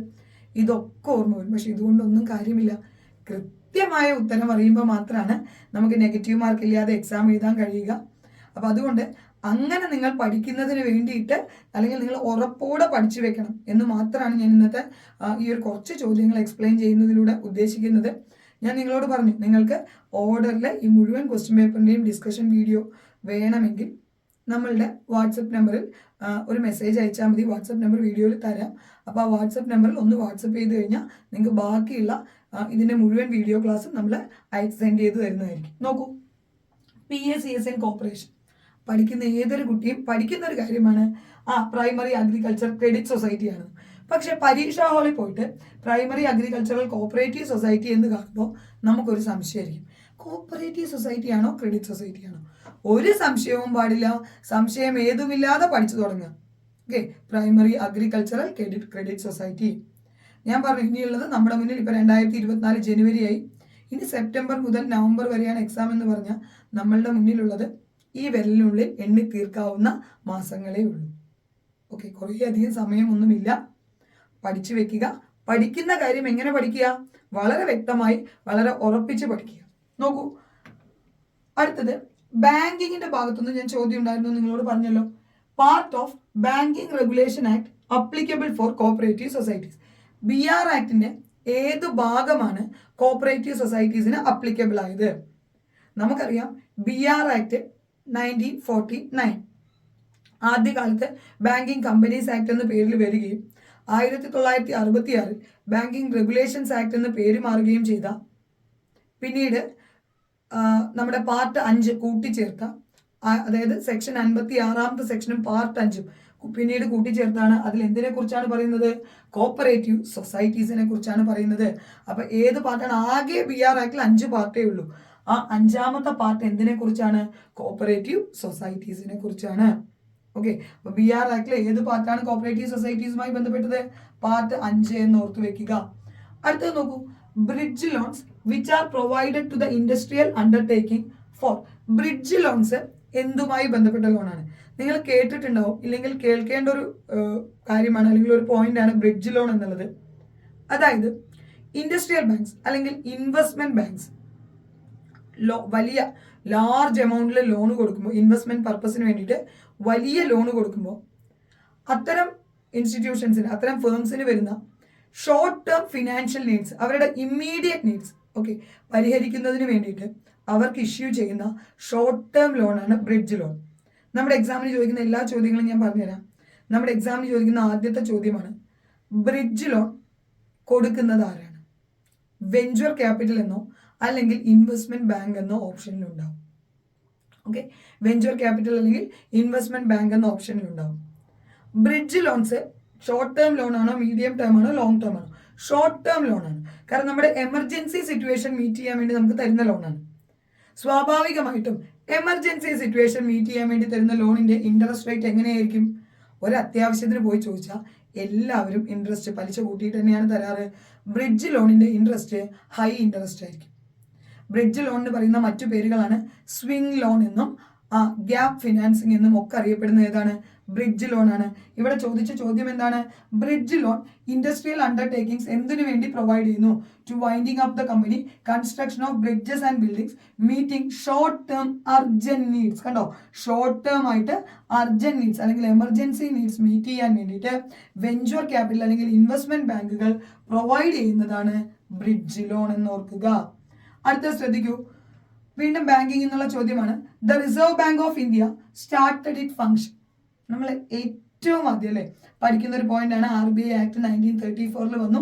ഇതൊക്കെ ഓർമ്മ വരും. പക്ഷെ ഇതുകൊണ്ടൊന്നും കാര്യമില്ല. കൃത്യമായ ഉത്തരം അറിയുമ്പോൾ മാത്രമാണ് നമുക്ക് നെഗറ്റീവ് മാർക്ക് ഇല്ലാതെ എക്സാം എഴുതാൻ കഴിയുക. അപ്പം അതുകൊണ്ട് അങ്ങനെ നിങ്ങൾ പഠിക്കുന്നതിന് വേണ്ടിയിട്ട്, അല്ലെങ്കിൽ നിങ്ങൾ ഉറപ്പോടെ പഠിച്ചു വെക്കണം എന്ന് മാത്രമാണ് ഞാൻ ഇന്നത്തെ ഈ ഒരു കുറച്ച് ചോദ്യങ്ങൾ എക്സ്പ്ലെയിൻ ചെയ്യുന്നതിലൂടെ ഉദ്ദേശിക്കുന്നത്. ഞാൻ നിങ്ങളോട് പറഞ്ഞു, നിങ്ങൾക്ക് ഓർഡറിൽ ഈ മുഴുവൻ ക്വസ്റ്റ്യൻ പേപ്പറിൻ്റെയും ഡിസ്കഷൻ വീഡിയോ വേണമെങ്കിൽ നമ്മളുടെ വാട്സപ്പ് നമ്പറിൽ ഒരു മെസ്സേജ് അയച്ചാൽ മതി. വാട്സപ്പ് നമ്പർ വീഡിയോയിൽ തരാം. അപ്പോൾ ആ വാട്സപ്പ് നമ്പറിൽ ഒന്ന് വാട്സപ്പ് ചെയ്ത് കഴിഞ്ഞാൽ നിങ്ങൾക്ക് ബാക്കിയുള്ള ഇതിൻ്റെ മുഴുവൻ വീഡിയോ ക്ലാസ്സും നമ്മൾ സെൻഡ് ചെയ്ത് തരുന്നതായിരിക്കും. നോക്കൂ, PSCSN കോർപ്പറേഷൻ പഠിക്കുന്ന ഏതൊരു കുട്ടിയും പഠിക്കുന്ന ഒരു കാര്യമാണ് പ്രൈമറി അഗ്രികൾച്ചർ ക്രെഡിറ്റ് സൊസൈറ്റിയാണ്. പക്ഷെ പരീക്ഷാ ഹാളിൽ പോയിട്ട് പ്രൈമറി അഗ്രികൾച്ചറൽ കോപ്പറേറ്റീവ് സൊസൈറ്റി എന്ന് കാണുമ്പോൾ നമുക്കൊരു സംശയമായിരിക്കും, കോപ്പറേറ്റീവ് സൊസൈറ്റി ആണോ ക്രെഡിറ്റ് സൊസൈറ്റി ആണോ? ഒരു സംശയവും പാടില്ല. സംശയം ഏതുമില്ലാതെ പഠിച്ചു തുടങ്ങുക. Okay, primary agricultural credit society. ഞാൻ പറഞ്ഞു, ഇനിയുള്ളത് നമ്മുടെ മുന്നിൽ ഇപ്പോൾ 2024 ജനുവരി ആയി. ഇനി സെപ്റ്റംബർ മുതൽ നവംബർ വരെയാണ് എക്സാം എന്ന് പറഞ്ഞാൽ നമ്മളുടെ മുന്നിലുള്ളത് ഈ വിരലിനുള്ളിൽ എണ്ണി തീർക്കാവുന്ന മാസങ്ങളേ ഉള്ളൂ. ഓക്കെ, കുറേ അധികം സമയമൊന്നുമില്ല. പഠിച്ചു വെക്കുക. പഠിക്കുന്ന കാര്യം എങ്ങനെ പഠിക്കുക? വളരെ വ്യക്തമായി, വളരെ ഉറപ്പിച്ച് പഠിക്കുക. നോക്കൂ, അടുത്തത് ബാങ്കിങ്ങിന്റെ ഭാഗത്തുനിന്ന് ഞാൻ ചോദ്യം ഉണ്ടായിരുന്നു, നിങ്ങളോട് പറഞ്ഞല്ലോ. Part of banking regulation act applicable for cooperative societies. BR ആക്ടിന്റെ ഏത് ഭാഗമാണ് കോപ്പറേറ്റീവ് സൊസൈറ്റീസിന് അപ്ലിക്കബിൾ ആയത്? നമുക്കറിയാം, BR ആക്ട് 1949. ആദ്യകാലത്ത് ബാങ്കിങ് കമ്പനീസ് ആക്ട് എന്ന പേരിൽ വരികയും 1966 ബാങ്കിങ് റെഗുലേഷൻസ് ആക്ട് എന്ന പേര് മാറുകയും ചെയ്ത, പിന്നീട് നമ്മുടെ പാർട്ട് 5 കൂട്ടിച്ചേർത്ത, അതായത് സെക്ഷൻ 56 സെക്ഷനും പാർട്ട് 5 പിന്നീട് കൂട്ടിച്ചേർത്താണ് അതിൽ എന്തിനെ കുറിച്ചാണ് പറയുന്നത്? കോപ്പറേറ്റീവ് സൊസൈറ്റീസിനെ കുറിച്ചാണ് പറയുന്നത്. അപ്പൊ ഏത് പാർട്ടാണ്? ആകെ BR ആക്ടിൽ 5 പാർട്ടേ ഉള്ളൂ. ആ 5ാമത്തെ പാർട്ട് എന്തിനെ കുറിച്ചാണ്? കോപ്പറേറ്റീവ് സൊസൈറ്റീസിനെ കുറിച്ചാണ്. ഓക്കെ, അപ്പൊ BR ആക്ടിലെ ഏത് പാർട്ടാണ് കോപ്പറേറ്റീവ് സൊസൈറ്റീസുമായി ബന്ധപ്പെട്ടത്? പാർട്ട് 5 എന്ന് ഓർത്ത് വെക്കുക. അടുത്തത് നോക്കൂ, bridge loans which are provided to the industrial undertaking for. Bridge loans എന്തുമായി ബന്ധപ്പെട്ട ലോണാണ്? നിങ്ങൾ കേട്ടിട്ടുണ്ടാവും, ഇല്ലെങ്കിൽ കേൾക്കേണ്ട ഒരു കാര്യമാണ്, അല്ലെങ്കിൽ ഒരു പോയിന്റാണ് ബ്രിഡ്ജ് ലോൺ എന്നുള്ളത്. അതായത് ഇൻഡസ്ട്രിയൽ ബാങ്ക്സ് അല്ലെങ്കിൽ ഇൻവെസ്റ്റ്മെന്റ് ബാങ്ക്സ് വലിയ ലാർജ് എമൗണ്ടിൽ ലോൺ കൊടുക്കുമ്പോൾ, ഇൻവെസ്റ്റ്മെന്റ് പർപ്പസിന് വേണ്ടിയിട്ട് വലിയ ലോൺ കൊടുക്കുമ്പോൾ, അത്തരം ഇൻസ്റ്റിറ്റ്യൂഷൻസിന്, അത്തരം ഫേംസിന് വരുന്ന ഷോർട്ട് ടേം ഫിനാൻഷ്യൽ നീഡ്സ്, അവരുടെ ഇമ്മീഡിയറ്റ് നീഡ്സ് പരിഹരിക്കുന്നതിന് വേണ്ടിയിട്ട് അവർക്ക് ഇഷ്യൂ ചെയ്യുന്ന ഷോർട്ട് ടേം ലോണാണ് ബ്രിഡ്ജ് ലോൺ. നമ്മുടെ എക്സാമിന് ചോദിക്കുന്ന എല്ലാ ചോദ്യങ്ങളും ഞാൻ പറഞ്ഞുതരാം. നമ്മുടെ എക്സാമിന് ചോദിക്കുന്ന ആദ്യത്തെ ചോദ്യമാണ്, ബ്രിഡ്ജ് ലോൺ കൊടുക്കുന്നത് ആരാണ്? വെഞ്ചർ ക്യാപിറ്റൽ എന്നോ അല്ലെങ്കിൽ ഇൻവെസ്റ്റ്മെന്റ് ബാങ്ക് എന്നോ ഓപ്ഷനിലുണ്ടാവും. ഓക്കെ, വെഞ്ചർ ക്യാപിറ്റൽ അല്ലെങ്കിൽ ഇൻവെസ്റ്റ്മെന്റ് ബാങ്ക് എന്ന ഓപ്ഷനിലുണ്ടാവും. Bridge loans short term loan ആണോ, മീഡിയം ടേം ആണോ, ലോങ് ടേം ആണോ? ഷോർട്ട് ടേം ലോണാണ്. കാരണം നമ്മുടെ എമർജൻസി സിറ്റുവേഷൻ മീറ്റ് ചെയ്യാൻ വേണ്ടി നമുക്ക് തരുന്ന ലോണാണ്. സ്വാഭാവികമായിട്ടും എമർജൻസി സിറ്റുവേഷൻ മീറ്റ് ചെയ്യാൻ വേണ്ടി തരുന്ന ലോണിന്റെ ഇൻട്രസ്റ്റ് റേറ്റ് എങ്ങനെയായിരിക്കും? ഒരു അത്യാവശ്യത്തിന് പോയി ചോദിച്ചാൽ എല്ലാവരും ഇൻട്രസ്റ്റ് പലിശ കൂട്ടിയിട്ട് തന്നെയാണ് തരാറ്. ബ്രിഡ്ജ് ലോണിന്റെ ഇൻട്രസ്റ്റ് ഹൈ ഇൻട്രസ്റ്റ് ആയിരിക്കും. ബ്രിഡ്ജ് ലോണിന് പറയുന്ന മറ്റു പേരുകളാണ് സ്വിംഗ് ലോൺ എന്നും ഗ്യാപ് ഫിനാൻസിങ് എന്നും ഒക്കെ അറിയപ്പെടുന്ന ഏതാണ്? ബ്രിഡ്ജ് ലോൺ ആണ്. ഇവിടെ ചോദിച്ച ചോദ്യം എന്താണ്? ബ്രിഡ്ജ് ലോൺ ഇൻഡസ്ട്രിയൽ അണ്ടർടേക്കിംഗ്സ് എന്തിനു വേണ്ടി പ്രൊവൈഡ് ചെയ്യുന്നു? To winding up the company, construction of bridges and buildings, meeting short term urgent needs. കണ്ടോ, ഷോർട്ട് ടേം ആയിട്ട് അർജന്റ് നീഡ്സ് അല്ലെങ്കിൽ എമർജൻസി നീഡ്സ് മീറ്റ് ചെയ്യാൻ വേണ്ടിയിട്ട് വെഞ്ചർ ക്യാപിറ്റൽ അല്ലെങ്കിൽ ഇൻവെസ്റ്റ്മെന്റ് ബാങ്കുകൾ പ്രൊവൈഡ് ചെയ്യുന്നതാണ് ബ്രിഡ്ജ് ലോൺ എന്ന് ഓർക്കുക. അടുത്ത ശ്രദ്ധിക്കൂ, വീണ്ടും ബാങ്കിങ് എന്നുള്ള ചോദ്യമാണ്. The reserve bank of India started it function. നമ്മൾ ഏറ്റവും ആദ്യം അല്ലേ പഠിക്കുന്ന ഒരു പോയിന്റ് ആണ്. RBI ആക്ട് 1934 വന്നു.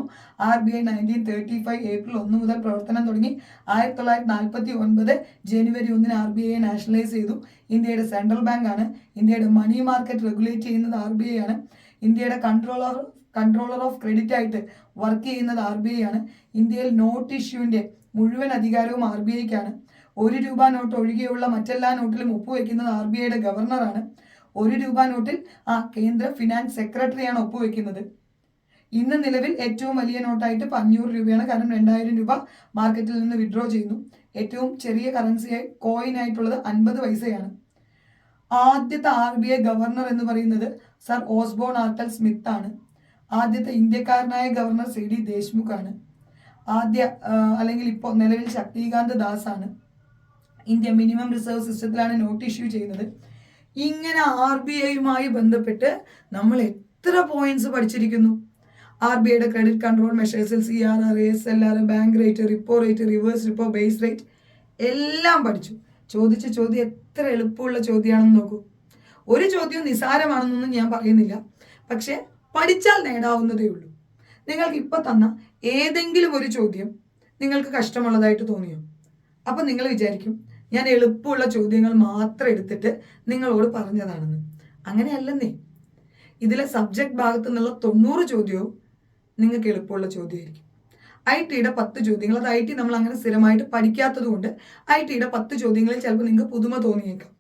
RBI 1935 ഏപ്രിൽ 1 മുതൽ പ്രവർത്തനം തുടങ്ങി. 1949 ജനുവരി 1 RBI നാഷണലൈസ് ചെയ്തു. ഇന്ത്യയുടെ സെൻട്രൽ ബാങ്ക് ആണ്. ഇന്ത്യയുടെ മണി മാർക്കറ്റ് റെഗുലേറ്റ് ചെയ്യുന്നത് RBI ആണ്. ഇന്ത്യയുടെ കൺട്രോളർ ഓഫ് ക്രെഡിറ്റ് ആയിട്ട് വർക്ക് ചെയ്യുന്നത് RBI ആണ്. ഇന്ത്യയിൽ നോട്ട് ഇഷ്യൂവിന്റെ മുഴുവൻ അധികാരവും RBIക്കാണ്. 1 രൂപ നോട്ട് ഒഴികെയുള്ള മറ്റെല്ലാ നോട്ടിലും ഒപ്പുവെക്കുന്നത് RBIയുടെ ഗവർണറാണ്. 1 രൂപ നോട്ടിൽ കേന്ദ്ര ഫിനാൻസ് സെക്രട്ടറിയാണ് ഒപ്പുവെക്കുന്നത്. ഇന്ന് നിലവിൽ ഏറ്റവും വലിയ നോട്ടായിട്ട് 500 രൂപയാണ്. കാരണം 2000 രൂപ മാർക്കറ്റിൽ നിന്ന് വിഡ്രോ ചെയ്യുന്നു. ഏറ്റവും ചെറിയ കറൻസിയായി കോയിൻ ആയിട്ടുള്ളത് 50 പൈസയാണ്. ആദ്യത്തെ RBI ഗവർണർ എന്ന് പറയുന്നത് സർ ഓസ്ബോൺ ആർട്ടൽ സ്മിത്ത് ആണ്. ആദ്യത്തെ ഇന്ത്യക്കാരനായ ഗവർണർ CD ദേശ്മുഖ് ആണ്. അല്ലെങ്കിൽ ഇപ്പോൾ നിലവിൽ ശക്തികാന്ത് ദാസ് ആണ്. ഇന്ത്യ മിനിമം റിസർവ് സിസ്റ്റത്തിലാണ് നോട്ട് ഇഷ്യൂ ചെയ്യുന്നത്. ഇങ്ങനെ RBIയുമായി ബന്ധപ്പെട്ട് നമ്മൾ എത്ര പോയിന്റ്സ് പഠിച്ചിരിക്കുന്നു. RBIയുടെ ക്രെഡിറ്റ് കൺട്രോൾ മെഷേഴ്സിൽ CRR, SLR, bank rate, repo rate, reverse repo, base rate എല്ലാം പഠിച്ചു. ചോദിച്ച ചോദ്യം എത്ര എളുപ്പമുള്ള ചോദ്യമാണെന്ന് നോക്കൂ. ഒരു ചോദ്യം നിസാരമാണെന്നൊന്നും ഞാൻ പറയുന്നില്ല, പക്ഷെ പഠിച്ചാൽ നേടാവുന്നതേ ഉള്ളൂ. നിങ്ങൾക്ക് ഇപ്പൊ തന്ന ഏതെങ്കിലും ഒരു ചോദ്യം നിങ്ങൾക്ക് കഷ്ടമുള്ളതായിട്ട് തോന്നിയോ? അപ്പൊ നിങ്ങൾ വിചാരിക്കും ഞാൻ എളുപ്പമുള്ള ചോദ്യങ്ങൾ മാത്രം എടുത്തിട്ട് നിങ്ങളോട് പറഞ്ഞതാണെന്ന്. അങ്ങനെയല്ലെന്നേ. ഇതിലെ സബ്ജക്ട് ഭാഗത്തു നിന്നുള്ള 90 ചോദ്യവും നിങ്ങൾക്ക് എളുപ്പമുള്ള ചോദ്യമായിരിക്കും. IT-യുടെ 10 ചോദ്യങ്ങൾ, അത് IT നമ്മൾ അങ്ങനെ സ്ഥിരമായിട്ട് പഠിക്കാത്തത് കൊണ്ട് IT-യുടെ 10 ചോദ്യങ്ങളിൽ ചിലപ്പോൾ നിങ്ങൾക്ക് പുതുമ തോന്നിയേക്കാം.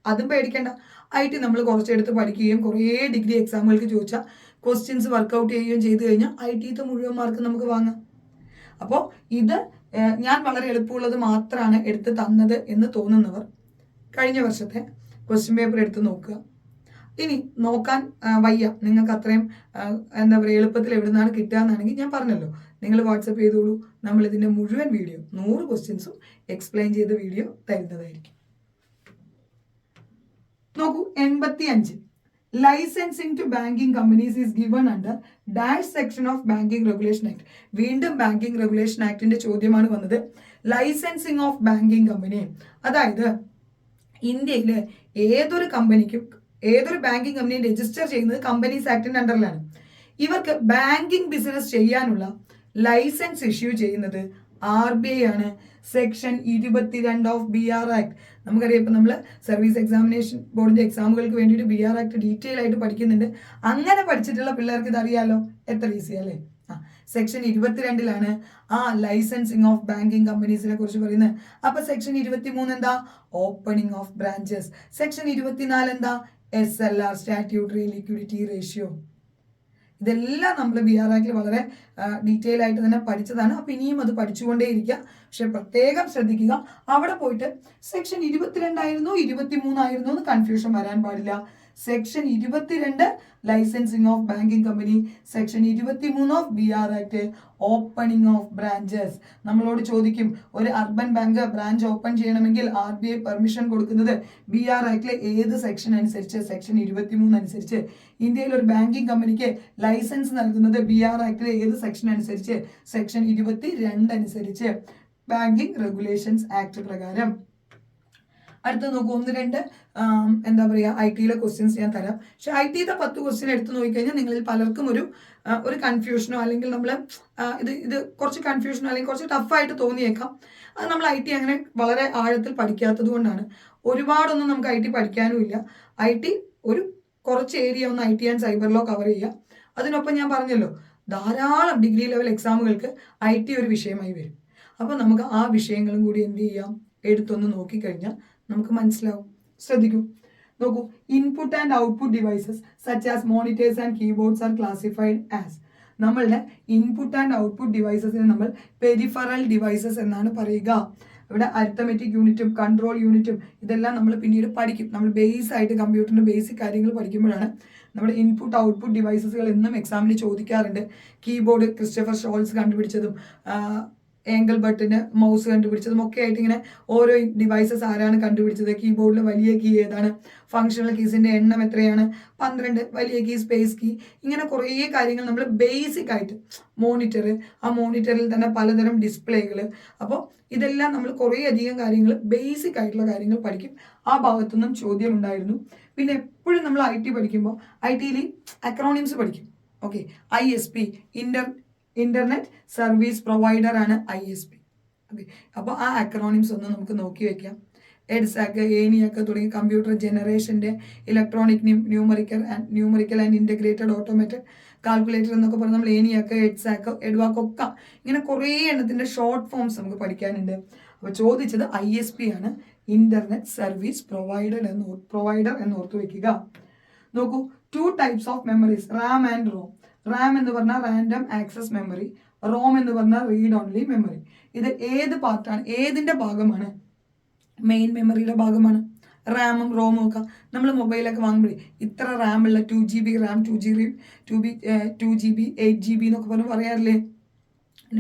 അതും പേടിക്കേണ്ട. IT നമ്മൾ കുറച്ചെടുത്ത് പഠിക്കുകയും കുറേ ഡിഗ്രി എക്സാമുകൾക്ക് ചോദിച്ചാൽ ക്വസ്റ്റ്യൻസ് വർക്കൗട്ട് ചെയ്യുകയും ചെയ്തു കഴിഞ്ഞാൽ IT-ത്തെ മുഴുവൻ മാർക്ക് നമുക്ക് വാങ്ങാം. അപ്പോൾ ഇത് ഞാൻ വളരെ എളുപ്പമുള്ളത് മാത്രമാണ് എടുത്ത് തന്നത് എന്ന് തോന്നുന്നവർ കഴിഞ്ഞ വർഷത്തെ ക്വസ്റ്റ്യൻ പേപ്പർ എടുത്ത് നോക്കുക. ഇനി നോക്കാൻ വയ്യ, നിങ്ങൾക്ക് അത്രയും എന്താ പറയുക എളുപ്പത്തിൽ എവിടെ നിന്നാണ് കിട്ടുക എന്നാണെങ്കിൽ ഞാൻ പറഞ്ഞല്ലോ, നിങ്ങൾ വാട്സപ്പ് ചെയ്തോളൂ. നമ്മൾ ഇതിൻ്റെ മുഴുവൻ വീഡിയോ 100 ക്വസ്റ്റ്യൻസും എക്സ്പ്ലെയിൻ ചെയ്ത വീഡിയോ തരുന്നതായിരിക്കും. നോക്കൂ, 85 licensing to banking companies is given under dash section of banking regulation act. വീണ്ടും ബാങ്കിങ് റെഗുലേഷൻ ആക്ടിന്റെ ചോദ്യമാണ് വന്നത്. ലൈസൻസിങ് ഓഫ് ബാങ്കിങ് കമ്പനി, അതായത് ഇന്ത്യയിലെ ഏതൊരു കമ്പനിക്കും ഏതൊരു ബാങ്കിങ് കമ്പനിയും രജിസ്റ്റർ ചെയ്യുന്നത് കമ്പനീസ് ആക്ടിന്റെ അണ്ടറിലാണ്. ഇവർക്ക് ബാങ്കിങ് ബിസിനസ് ചെയ്യാനുള്ള ലൈസൻസ് ഇഷ്യൂ ചെയ്യുന്നത് RBI ആണ്. Section 22 of BR act. നമുക്കറിയാം, ഇപ്പം നമ്മൾ സർവീസ് എക്സാമിനേഷൻ ബോർഡിന്റെ എക്സാമുകൾക്ക് വേണ്ടിയിട്ട് BR ആക്ട് ഡീറ്റെയിൽ ആയിട്ട് പഠിക്കുന്നുണ്ട്. അങ്ങനെ പഠിച്ചിട്ടുള്ള പിള്ളേർക്ക് ഇതറിയാലോ, എത്ര ഈസി അല്ലേ. സെക്ഷൻ 22 ആ ലൈസൻസിങ് ഓഫ് ബാങ്കിങ് കമ്പനീസിനെ കുറിച്ച് പറയുന്നത്. അപ്പൊ സെക്ഷൻ 23 എന്താ? Opening of branches. സെക്ഷൻ 24 എന്താ? SLR, statutory liquidity ratio. ഇതെല്ലാം നമ്മൾ BR ആക്ടിൽ വളരെ ഡീറ്റെയിൽ ആയിട്ട് തന്നെ പഠിച്ചതാണ്. അപ്പൊ ഇനിയും അത് പഠിച്ചുകൊണ്ടേയിരിക്കുക. പക്ഷെ പ്രത്യേകം ശ്രദ്ധിക്കുക, അവിടെ പോയിട്ട് സെക്ഷൻ 22 ആയിരുന്നോ 23 ആയിരുന്നോ എന്ന് കൺഫ്യൂഷൻ വരാൻ പാടില്ല. Section 22 licensing of banking company, section 23 of BR act opening of branches. നമ്മളോട് ചോദിക്കും, ഒരു അർബൻ ബാങ്ക് ബ്രാഞ്ച് ഓപ്പൺ ചെയ്യണമെങ്കിൽ RBI പെർമിഷൻ കൊടുക്കുന്നത് BR ആക്ടിലെ ഏത് സെക്ഷൻ അനുസരിച്ച്? സെക്ഷൻ 23 അനുസരിച്ച്. ഇന്ത്യയിൽ ഒരു ബാങ്കിങ് കമ്പനിക്ക് ലൈസൻസ് നൽകുന്നത് BR ആക്ടിലെ ഏത് സെക്ഷൻ അനുസരിച്ച്? സെക്ഷൻ 22 അനുസരിച്ച്, ബാങ്കിങ് റെഗുലേഷൻസ് ആക്ട് പ്രകാരം. അടുത്ത് നോക്കൂ, 1-2 എന്താ പറയുക IT-യിലെ ക്വസ്റ്റ്യൻസ് ഞാൻ തരാം. പക്ഷെ IT-യുടെ 10 ക്വസ്റ്റ്യൻ എടുത്ത് നോക്കിക്കഴിഞ്ഞാൽ നിങ്ങളിൽ പലർക്കും ഒരു കൺഫ്യൂഷനോ അല്ലെങ്കിൽ നമ്മൾ ഇത് കുറച്ച് കൺഫ്യൂഷനോ അല്ലെങ്കിൽ കുറച്ച് ടഫായിട്ട് തോന്നിയേക്കാം. അത് നമ്മൾ IT അങ്ങനെ വളരെ ആഴത്തിൽ പഠിക്കാത്തത് കൊണ്ടാണ്. ഒരുപാടൊന്നും നമുക്ക് IT പഠിക്കാനും ഇല്ല. IT ഒരു കുറച്ച് ഏരിയ ഒന്ന് IT ആൻഡ് സൈബറിലോ കവർ ചെയ്യുക. അതിനൊപ്പം ഞാൻ പറഞ്ഞല്ലോ, ധാരാളം ഡിഗ്രി ലെവൽ എക്സാമുകൾക്ക് IT ഒരു വിഷയമായി വരും. അപ്പോൾ നമുക്ക് ആ വിഷയങ്ങളും കൂടി എന്ത് ചെയ്യാം, എടുത്തൊന്ന് നോക്കിക്കഴിഞ്ഞാൽ നമുക്ക് മനസ്സിലാവും. ശ്രദ്ധിക്കൂ, നോക്കൂ. Input and output devices such as monitors and keyboards R classified as. നമ്മളുടെ ഇൻപുട്ട് ആൻഡ് ഔട്ട്പുട്ട് ഡിവൈസസിനെ നമ്മൾ പെരിഫറൽ ഡിവൈസസ് എന്നാണ് പറയുക. ഇവിടെ അരിത്തമെറ്റിക് യൂണിറ്റും കൺട്രോൾ യൂണിറ്റും ഇതെല്ലാം നമ്മൾ പിന്നീട് പഠിക്കും. നമ്മൾ ബേസ് ആയിട്ട് കമ്പ്യൂട്ടറിന്റെ ബേസിക് കാര്യങ്ങൾ പഠിക്കുമ്പോഴാണ് നമ്മുടെ ഇൻപുട്ട് ഔട്ട്പുട്ട് ഡിവൈസസുകൾ എന്നും എക്സാമിന് ചോദിക്കാറുണ്ട്. Keyboard Christopher shawls കണ്ടുപിടിച്ചതും ഏങ്കിൾ button mouse കണ്ടുപിടിച്ചതും ഒക്കെ ആയിട്ട് ഇങ്ങനെ ഓരോ ഡിവൈസസ് ആരാണ് കണ്ടുപിടിച്ചത്, കീബോർഡിൽ വലിയ കീ ഏതാണ്, ഫങ്ഷണൽ കീസിന്റെ എണ്ണം എത്രയാണ്, 12 വലിയ കീ, സ്പേസ് കീ, ഇങ്ങനെ കുറേ കാര്യങ്ങൾ നമ്മൾ ബേസിക് ആയിട്ട്. മോണിറ്റർ, ആ മോണിറ്ററിൽ തന്നെ പലതരം ഡിസ്പ്ലേകൾ. അപ്പോൾ ഇതെല്ലാം നമ്മൾ കുറേ അധികം കാര്യങ്ങൾ ബേസിക് ആയിട്ടുള്ള കാര്യങ്ങൾ പഠിക്കും. ആ ഭാഗത്തുനിന്നും ചോദ്യം ഉണ്ടായിരുന്നു. പിന്നെ എപ്പോഴും നമ്മൾ IT പഠിക്കുമ്പോൾ IT-യിൽ അക്രോണിംസ് പഠിക്കും. Okay, ISP, internet service provider ആണ് ISP. ഓക്കെ, അപ്പോൾ ആ അക്രോണിംസ് ഒന്ന് നമുക്ക് നോക്കി വെക്കാം. EDSAC, ENIAC തുടങ്ങിയ കമ്പ്യൂട്ടർ ജനറേഷന്റെ electronic numerical and integrated automated calculator എന്നൊക്കെ പറഞ്ഞ് നമ്മൾ ENIAC, EDSAC, EDVAC ഒക്കെ ഇങ്ങനെ കുറേ എണ്ണത്തിന്റെ ഷോർട്ട് ഫോംസ് നമുക്ക് പഠിക്കാനുണ്ട്. അപ്പോൾ ചോദിച്ചത് ISP ആണ്, ഇന്റർനെറ്റ് സർവീസ് പ്രൊവൈഡർ എന്ന് ഓർത്തു വെക്കുക. നോക്കൂ, 2 types of memories, RAM and ROM. RAM എന്ന് പറഞ്ഞാൽ റാൻഡം ആക്സസ് മെമ്മറി, ROM എന്ന് പറഞ്ഞാൽ റീഡ് ഓൺലി മെമ്മറി. ഇത് ഏത് പാർട്ടാണ്, ഏതിന്റെ ഭാഗമാണ്? മെയിൻ മെമ്മറിയുടെ ഭാഗമാണ്. റാമും റോമും ഒക്കെ നമ്മൾ മൊബൈലൊക്കെ വാങ്ങുമ്പോഴേ ഇത്ര RAM ഉള്ള 2GB RAM, 2GB 8GB എന്നൊക്കെ പറഞ്ഞ് പറയാറില്ലേ?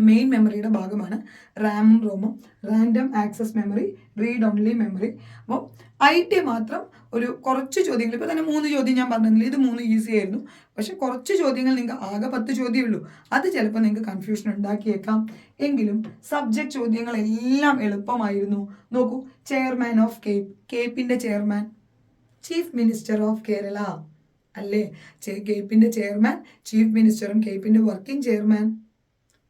മെയിൻ മെമ്മറിയുടെ ഭാഗമാണ് റാമും റോമും. Random access memory, read only memory. അപ്പോൾ IT മാത്രം ഒരു കുറച്ച് ചോദ്യങ്ങൾ, ഇപ്പോൾ തന്നെ 3 ചോദ്യം ഞാൻ പറഞ്ഞില്ല, ഇത് 3 ഈസി ആയിരുന്നു. പക്ഷെ കുറച്ച് ചോദ്യങ്ങൾ നിങ്ങൾക്ക് ആകെ 10 ചോദ്യമേ ഉള്ളൂ. അത് ചിലപ്പോൾ നിങ്ങൾക്ക് കൺഫ്യൂഷൻ ഉണ്ടാക്കിയേക്കാം. എങ്കിലും സബ്ജക്ട് ചോദ്യങ്ങൾ എല്ലാം എളുപ്പമായിരുന്നു. നോക്കൂ, ചെയർമാൻ ഓഫ് കേപ്പിന്റെ chairman chief minister of Kerala അല്ലേ? കേപ്പിന്റെ ചെയർമാൻ ചീഫ് മിനിസ്റ്ററും കേപ്പിന്റെ വർക്കിംഗ് ചെയർമാൻ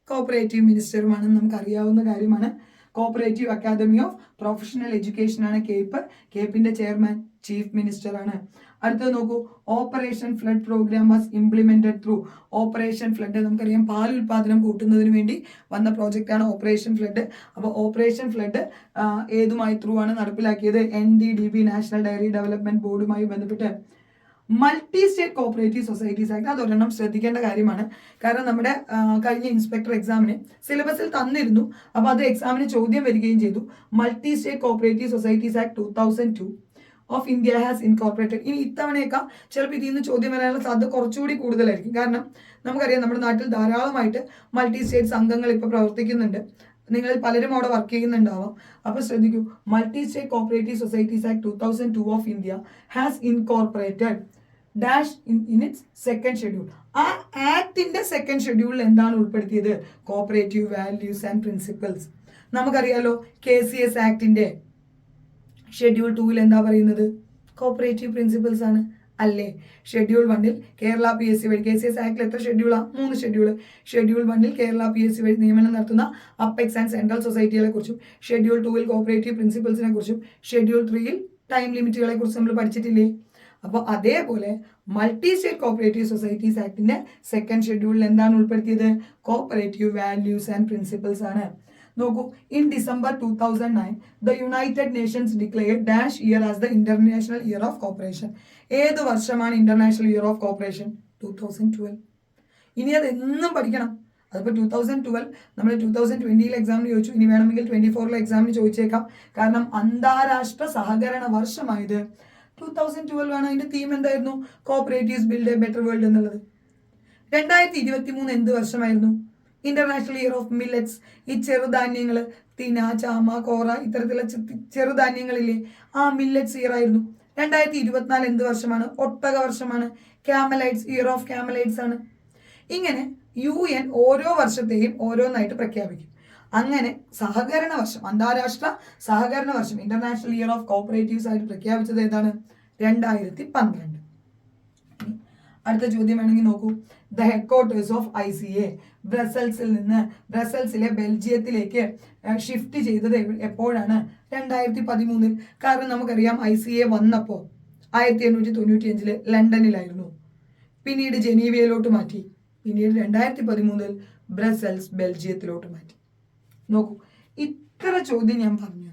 കോപ്പറേറ്റീവ് മിനിസ്റ്ററുമാണെന്ന് നമുക്ക് അറിയാവുന്ന കാര്യമാണ്. Cooperative academy of professional education ആണ് കേപ്പിന്റെ ചെയർമാൻ ചീഫ് മിനിസ്റ്റർ ആണ്. അടുത്തത് നോക്കൂ, operation flood programme was implemented through. Operation flood നമുക്കറിയാം, പാൽ ഉൽപാദനം കൂട്ടുന്നതിന് വേണ്ടി വന്ന പ്രോജക്റ്റ് ആണ് ഓപ്പറേഷൻ ഫ്ലഡ്. അപ്പോൾ ഓപ്പറേഷൻ ഫ്ലഡ് ഏതുമായി ത്രൂ ആണ് നടപ്പിലാക്കിയത്? NDDB, നാഷണൽ ഡയറി ഡെവലപ്മെന്റ് ബോർഡുമായി ബന്ധപ്പെട്ട്. Multi state cooperative societies act, അതൊരെണ്ണം ശ്രദ്ധിക്കേണ്ട കാര്യമാണ്. കാരണം നമ്മുടെ കഴിഞ്ഞ ഇൻസ്പെക്ടർ എക്സാമിന് സിലബസിൽ തന്നിരുന്നു, അപ്പോൾ അത് എക്സാമിന് ചോദ്യം വരികയും ചെയ്തു. Multi state cooperative societies act 2002 of India has incorporated. ഇനി ഇത്തവണയൊക്കെ ചിലപ്പോൾ ഇതിൽ നിന്ന് ചോദ്യം വരാനുള്ള സാധ്യത കുറച്ചുകൂടി കൂടുതലായിരിക്കും. കാരണം നമുക്കറിയാം, നമ്മുടെ നാട്ടിൽ ധാരാളമായിട്ട് മൾട്ടി സ്റ്റേറ്റ് സംഘങ്ങൾ ഇപ്പോൾ പ്രവർത്തിക്കുന്നുണ്ട്. നിങ്ങളിൽ പലരും അവിടെ വർക്ക് ചെയ്യുന്നുണ്ടാവാം. അപ്പോൾ ശ്രദ്ധിക്കൂ, multi state cooperative societies act 2002 of India has incorporated dash in its second schedule. ആ ആക്ടിന്റെ സെക്കൻഡ് ഷെഡ്യൂളിൽ എന്താണ് ഉൾപ്പെടുത്തിയത്? Cooperative values and principles. നമുക്കറിയാലോ, KCS ആക്ടിന്റെ ഷെഡ്യൂൾ 2 എന്താ പറയുന്നത്? കോപ്പറേറ്റീവ് പ്രിൻസിപ്പിൾസ് ആണ്. അല്ലേ? ഷെഡ്യൂൾ 1 കേരള PSC വഴി KCS ആക്ടിൽ എത്ര ഷെഡ്യൂളാണ്? 3 ഷെഡ്യൂൾ. ഷെഡ്യൂൾ 1 കേരള PSC വഴി നിയമനം നടത്തുന്ന അപ്പെക്സ് ആൻഡ് സെൻട്രൽ സൊസൈറ്റികളെ കുറിച്ചും ഷെഡ്യൂൾ 2 കോപ്പറേറ്റീവ് പ്രിൻസിപ്പിൾസിനെ കുറിച്ചും ഷെഡ്യൂൾ 3 ടൈം ലിമിറ്റുകളെ കുറിച്ച് നമ്മൾ പഠിച്ചിട്ടില്ലേ? അപ്പോൾ അതേപോലെ മൾട്ടി സ്റ്റേറ്റ് കോപ്പറേറ്റീവ് സൊസൈറ്റീസ് ആക്ടിന്റെ 2nd ഷെഡ്യൂളിൽ എന്താണ് ഉൾപ്പെടുത്തിയത്? കോപ്പറേറ്റീവ് വാല്യൂസ് ആൻഡ് പ്രിൻസിപ്പിൾസ് ആണ്. നോക്കൂ, in December 2009 the United Nations declared dash year as the international year of cooperation. ഏത് വർഷമാണ് ഇന്റർനാഷണൽ ഇയർ ഓഫ് കോപ്പറേഷൻ? 2012. ഇനി അത് എന്നും പഠിക്കണം. അതിപ്പോൾ 2012 നമ്മൾ 2020 എക്സാമിന് ചോദിച്ചു, ഇനി വേണമെങ്കിൽ 24 എക്സാമിന് ചോദിച്ചേക്കാം. കാരണം അന്താരാഷ്ട്ര സഹകരണ വർഷമായത് 2012 ആണ്. അതിന്റെ തീം എന്തായിരുന്നു? Cooperatives build A better world എന്നുള്ളത്. 2023 എന്ത് വർഷമായിരുന്നു? International year of millets. ഈ ചെറുധാന്യങ്ങൾ, തിന, ചാമ, കോറ, ഇത്തരത്തിലുള്ള ചെറുധാന്യങ്ങളില്ലേ, ആ മില്ലറ്റ്സ് ഇയർ ആയിരുന്നു. 2024 എന്ത് വർഷമാണ്? ഒട്ടക വർഷമാണ്. ക്യാമലൈറ്റ്സ്, ഇയർ ഓഫ് ക്യാമലൈറ്റ്സ് ആണ്. ഇങ്ങനെ UN ഓരോ വർഷത്തെയും ഓരോന്നായിട്ട് പ്രഖ്യാപിക്കും. അങ്ങനെ സഹകരണ വർഷം, അന്താരാഷ്ട്ര സഹകരണ വർഷം, ഇന്റർനാഷണൽ ഇയർ ഓഫ് കോപ്പറേറ്റീവ്സ് ആയിട്ട് പ്രഖ്യാപിച്ചത് ഏതാണ്? 2012. അടുത്ത ചോദ്യം വേണമെങ്കിൽ നോക്കൂ. ദ ഹെഡ്ക്വാർട്ടേഴ്സ് ഓഫ് ICA ബ്രസൽസിൽ നിന്ന് ബ്രസൽസിലെ ബെൽജിയത്തിലേക്ക് ഷിഫ്റ്റ് ചെയ്തത് എപ്പോഴാണ്? 2013. കാരണം നമുക്കറിയാം ICA വന്നപ്പോൾ 1895 ലണ്ടനിലായിരുന്നു. പിന്നീട് ജനീവയിലോട്ട് മാറ്റി. പിന്നീട് 2013 ബ്രസൽസ് ബെൽജിയത്തിലോട്ട് മാറ്റി. നോക്കൂ, ഇത്ര ചോദ്യം ഞാൻ പറഞ്ഞു.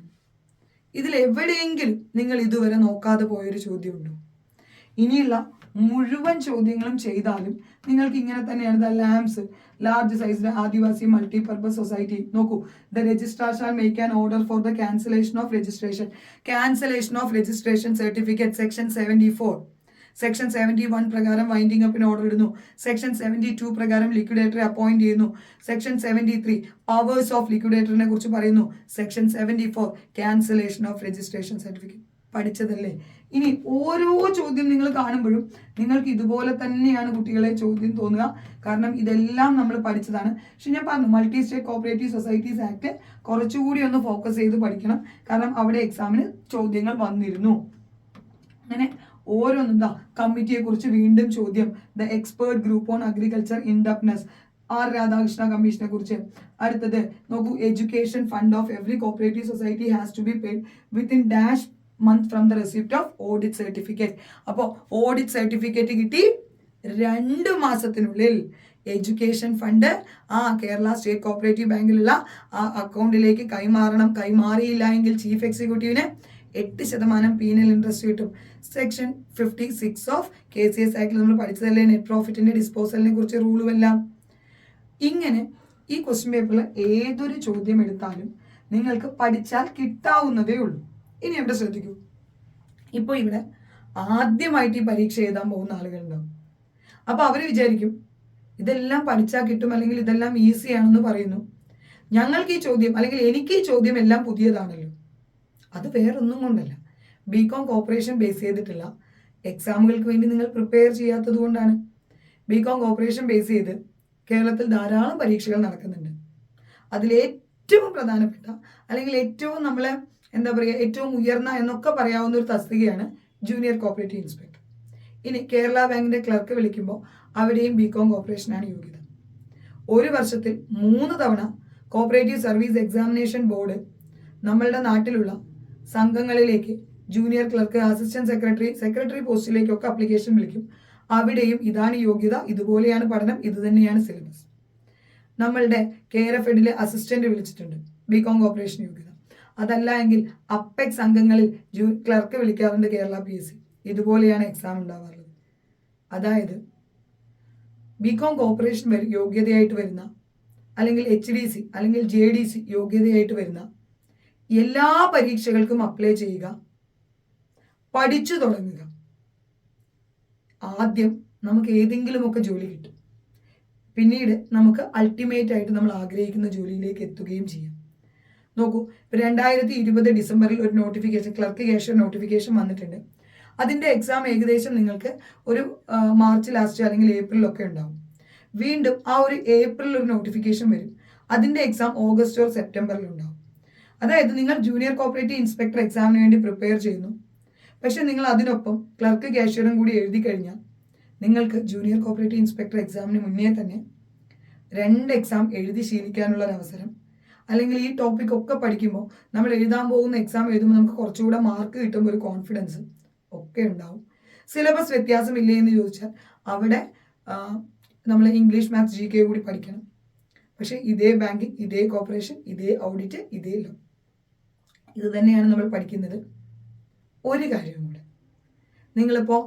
ഇതിൽ എവിടെയെങ്കിലും നിങ്ങൾ ഇതുവരെ നോക്കാതെ പോയൊരു ചോദ്യമുണ്ടോ? ഇനിയുള്ള മുഴുവൻ ചോദ്യങ്ങളും ചെയ്താലും നിങ്ങൾക്ക് ഇങ്ങനെ തന്നെയാണ്. The LAMPS large sized Adivasi multipurpose society. നോക്കൂ, the registrar shall make an order for the cancellation of registration. Cancellation of registration certificate section 74. Section 71 പ്രകാരം വൈൻഡിങ് അപ്പിന് ഓർഡർ ഇടുന്നു. സെക്ഷൻ 72 പ്രകാരം ലിക്വിഡേറ്ററെ അപ്പോയിന്റ് ചെയ്യുന്നു. സെക്ഷൻ 73 പവേഴ്സ് ഓഫ് ലിക്വിഡേറ്ററിനെ കുറിച്ച് പറയുന്നു. Section 74 cancellation of registration certificate. പഠിച്ചതല്ലേ? ഇനി ഓരോ ചോദ്യം നിങ്ങൾ കാണുമ്പോഴും നിങ്ങൾക്ക് ഇതുപോലെ തന്നെയാണ് കുട്ടികളെ ചോദ്യം തോന്നുക. കാരണം ഇതെല്ലാം നമ്മൾ പഠിച്ചതാണ്. പക്ഷെ ഞാൻ പറഞ്ഞു, multi state cooperative societies act കുറച്ചുകൂടി ഒന്ന് ഫോക്കസ് ചെയ്ത് പഠിക്കണം. കാരണം അവിടെ എക്സാമിന് ചോദ്യങ്ങൾ വന്നിരുന്നു. അങ്ങനെ ഓരോന്നും കമ്മിറ്റിയെ കുറിച്ച് വീണ്ടും ചോദ്യം. The expert group on agriculture indebtedness, R Radhakrishna കമ്മീഷനെ കുറിച്ച്. അടുത്തത് നോക്കൂ, education fund of every cooperative society has to be paid within dash month from the receipt of audit certificate. അപ്പോൾ ഓഡിറ്റ് സർട്ടിഫിക്കറ്റ് കിട്ടി 2 മാസത്തിനുള്ളിൽ education fund Kerala state cooperative ബാങ്കിലുള്ള ആ അക്കൗണ്ടിലേക്ക് കൈമാറണം. കൈമാറിയില്ല എങ്കിൽ ചീഫ് എക്സിക്യൂട്ടീവിന് 8% പീനൽ ഇൻട്രസ്റ്റ് കിട്ടും. സെക്ഷൻ 56 ഓഫ് KCS ആക്ടിൽ നമ്മൾ പഠിച്ചതല്ലേ നെറ്റ് പ്രോഫിറ്റിന്റെ ഡിസ്പോസലിനെ കുറിച്ച് റൂളുമെല്ലാം. ഇങ്ങനെ ഈ ക്വസ്റ്റ്യൻ പേപ്പറിൽ ഏതൊരു ചോദ്യം എടുത്താലും നിങ്ങൾക്ക് പഠിച്ചാൽ കിട്ടാവുന്നതേ ഉള്ളൂ. ഇനി ഇവിടെ ശ്രദ്ധിക്കൂ. ഇപ്പോൾ ഇവിടെ ആദ്യമായിട്ട് ഈ പരീക്ഷ എഴുതാൻ പോകുന്ന ആളുകളുണ്ടാവും. അപ്പോൾ അവർ വിചാരിക്കും ഇതെല്ലാം പഠിച്ചാൽ കിട്ടും, അല്ലെങ്കിൽ ഇതെല്ലാം ഈസി ആണെന്ന് പറയുന്നു. ഞങ്ങൾക്ക് ഈ ചോദ്യം, അല്ലെങ്കിൽ എനിക്ക് ഈ ചോദ്യം എല്ലാം പുതിയതാണല്ലോ. അത് വേറൊന്നും കൊണ്ടല്ല, BCom കോപ്പറേഷൻ ബേസ് ചെയ്തിട്ടുള്ള എക്സാമുകൾക്ക് വേണ്ടി നിങ്ങൾ പ്രിപ്പയർ ചെയ്യാത്തത് കൊണ്ടാണ്. BCom കോപ്പറേഷൻ ബേസ് ചെയ്ത് കേരളത്തിൽ ധാരാളം പരീക്ഷകൾ നടക്കുന്നുണ്ട്. അതിലേറ്റവും പ്രധാനപ്പെട്ട, അല്ലെങ്കിൽ ഏറ്റവും നമ്മളെ എന്താ പറയുക, ഏറ്റവും ഉയർന്ന എന്നൊക്കെ പറയാവുന്ന ഒരു തസ്തികയാണ് ജൂനിയർ കോപ്പറേറ്റീവ് ഇൻസ്പെക്ടർ. ഇനി കേരള ബാങ്കിന്റെ ക്ലർക്ക് വിളിക്കുമ്പോൾ അവിടെയും BCom കോപ്പറേഷനാണ് യോഗ്യത. ഒരു വർഷത്തിൽ 3 തവണ കോപ്പറേറ്റീവ് സർവീസ് എക്സാമിനേഷൻ ബോർഡ് നമ്മളുടെ നാട്ടിലുള്ള സംഘങ്ങളിലേക്ക് ജൂനിയർ ക്ലർക്ക്, അസിസ്റ്റന്റ് സെക്രട്ടറി പോസ്റ്റിലേക്കൊക്കെ അപ്ലിക്കേഷൻ വിളിക്കും. അവിടെയും ഇതാണ് യോഗ്യത, ഇതുപോലെയാണ് പഠനം, ഇത് തന്നെയാണ് സിലബസ്. നമ്മളുടെ KRFEDലെ അസിസ്റ്റന്റ് വിളിച്ചിട്ടുണ്ട്, BCom കോപ്പറേഷൻ യോഗ്യത. അതല്ല എങ്കിൽ അപ്പെക്സ് അംഗങ്ങളിൽ ക്ലർക്ക് വിളിക്കാറുണ്ട് കേരള PSC. ഇതുപോലെയാണ് എക്സാം ഉണ്ടാവാറുള്ളത്. അതായത് BCom കോപ്പറേഷൻ യോഗ്യതയായിട്ട് വരുന്ന, അല്ലെങ്കിൽ HDC അല്ലെങ്കിൽ JDC യോഗ്യതയായിട്ട് വരുന്ന എല്ലാ പരീക്ഷകൾക്കും അപ്ലൈ ചെയ്യുക, പഠിച്ചു തുടങ്ങുക. ആദ്യം നമുക്ക് ഏതെങ്കിലുമൊക്കെ ജോലി കിട്ടും. പിന്നീട് നമുക്ക് അൾട്ടിമേറ്റ് ആയിട്ട് നമ്മൾ ആഗ്രഹിക്കുന്ന ജോലിയിലേക്ക് എത്തുകയും ചെയ്യാം. നോക്കൂ, 2020 ഡിസംബറിൽ ഒരു നോട്ടിഫിക്കേഷൻ, ക്ലർക്ക് കാഷ്യർ നോട്ടിഫിക്കേഷൻ വന്നിട്ടുണ്ട്. അതിൻ്റെ എക്സാം ഏകദേശം നിങ്ങൾക്ക് ഒരു മാർച്ച് ലാസ്റ്റ് അല്ലെങ്കിൽ ഏപ്രിലൊക്കെ ഉണ്ടാവും. വീണ്ടും ആ ഒരു ഏപ്രിലിൽ ഒരു നോട്ടിഫിക്കേഷൻ വരും. അതിൻ്റെ എക്സാം ഓഗസ്റ്റ് ഓർ സെപ്റ്റംബറിൽ ഉണ്ടാവും. അതായത് നിങ്ങൾ ജൂനിയർ കോപ്പറേറ്റീവ് ഇൻസ്പെക്ടർ എക്സാമിന് വേണ്ടി പ്രിപ്പയർ ചെയ്യുന്നു. പക്ഷെ നിങ്ങൾ അതിനൊപ്പം ക്ലർക്ക് കാഷ്യറും കൂടി എഴുതി കഴിഞ്ഞാൽ നിങ്ങൾക്ക് ജൂനിയർ കോപ്പറേറ്റീവ് ഇൻസ്പെക്ടർ എക്സാമിന് മുന്നേ തന്നെ 2 എക്സാം എഴുതി ശീലിക്കാനുള്ള ഒരു അവസരം, അല്ലെങ്കിൽ ഈ ടോപ്പിക് ഒക്കെ പഠിക്കുമ്പോൾ നമ്മൾ എഴുതാൻ പോകുന്ന എക്സാം എഴുതുമ്പോൾ നമുക്ക് കുറച്ചുകൂടെ മാർക്ക് കിട്ടുമ്പോൾ ഒരു കോൺഫിഡൻസ് ഒക്കെ ഉണ്ടാവും. സിലബസ് വ്യത്യാസമില്ലേ എന്ന് ചോദിച്ചാൽ അവിടെ നമ്മൾ ഇംഗ്ലീഷ്, മാത്സ്, GK കൂടി പഠിക്കണം. പക്ഷേ ഇതേ ബാങ്കിങ്, ഇതേ കോർപ്പറേഷൻ, ഇതേ ഓഡിറ്റ്, ഇതേ ലോ, ഇത് തന്നെയാണ് നമ്മൾ പഠിക്കുന്നത്. ഒരു കാര്യം കൂടെ, നിങ്ങളിപ്പോൾ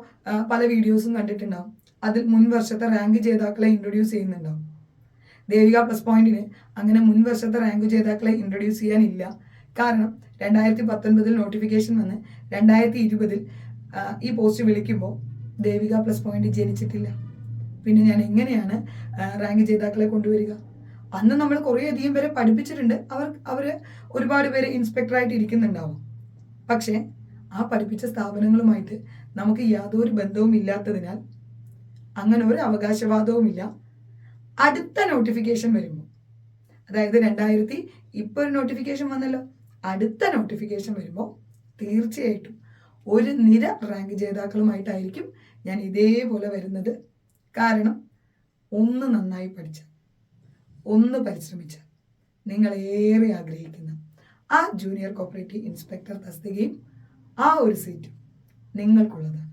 പല വീഡിയോസും കണ്ടിട്ടുണ്ടാവും, അതിൽ മുൻ വർഷത്തെ റാങ്ക് ജേതാക്കളെ ഇൻട്രൊഡ്യൂസ് ചെയ്യുന്നുണ്ടാവും. ദേവിക പ്ലസ് പോയിന്റിന് അങ്ങനെ മുൻ വർഷത്തെ റാങ്ക് ജേതാക്കളെ ഇൻട്രൊഡ്യൂസ് ചെയ്യാനില്ല. കാരണം 2019 നോട്ടിഫിക്കേഷൻ വന്ന് 2020 ഈ പോസ്റ്റ് വിളിക്കുമ്പോൾ ദേവിക പ്ലസ് പോയിന്റ് ജനിച്ചിട്ടില്ല. പിന്നെ ഞാൻ എങ്ങനെയാണ് റാങ്ക് ജേതാക്കളെ കൊണ്ടുവരിക? അന്ന് നമ്മൾ കുറേയധികം പേരെ പഠിപ്പിച്ചിട്ടുണ്ട്. അവർ ഒരുപാട് പേര് ഇൻസ്പെക്ടറായിട്ട് ഇരിക്കുന്നുണ്ടാവും. പക്ഷേ ആ പഠിപ്പിച്ച സ്ഥാപനങ്ങളുമായിട്ട് നമുക്ക് യാതൊരു ബന്ധവും ഇല്ലാത്തതിനാൽ അങ്ങനെ ഒരു അവകാശവാദവുമില്ല. അടുത്ത നോട്ടിഫിക്കേഷൻ വരുമ്പോൾ, അതായത് ഇപ്പോൾ ഒരു നോട്ടിഫിക്കേഷൻ വന്നല്ലോ, അടുത്ത നോട്ടിഫിക്കേഷൻ വരുമ്പോൾ തീർച്ചയായിട്ടും ഒരു നിര റാങ്ക് ജേതാക്കളുമായിട്ടായിരിക്കും ഞാൻ ഇതേപോലെ വരുന്നത്. കാരണം ഒന്ന് നന്നായി പഠിച്ചാൽ, ഒന്ന് പരിശ്രമിച്ചാൽ നിങ്ങൾ ഏറെ ആഗ്രഹിക്കുന്ന ആ ജൂനിയർ കോപ്പറേറ്റീവ് ഇൻസ്പെക്ടർ തസ്തികയും ആ ഒരു സീറ്റും നിങ്ങൾക്കുള്ളതാണ്.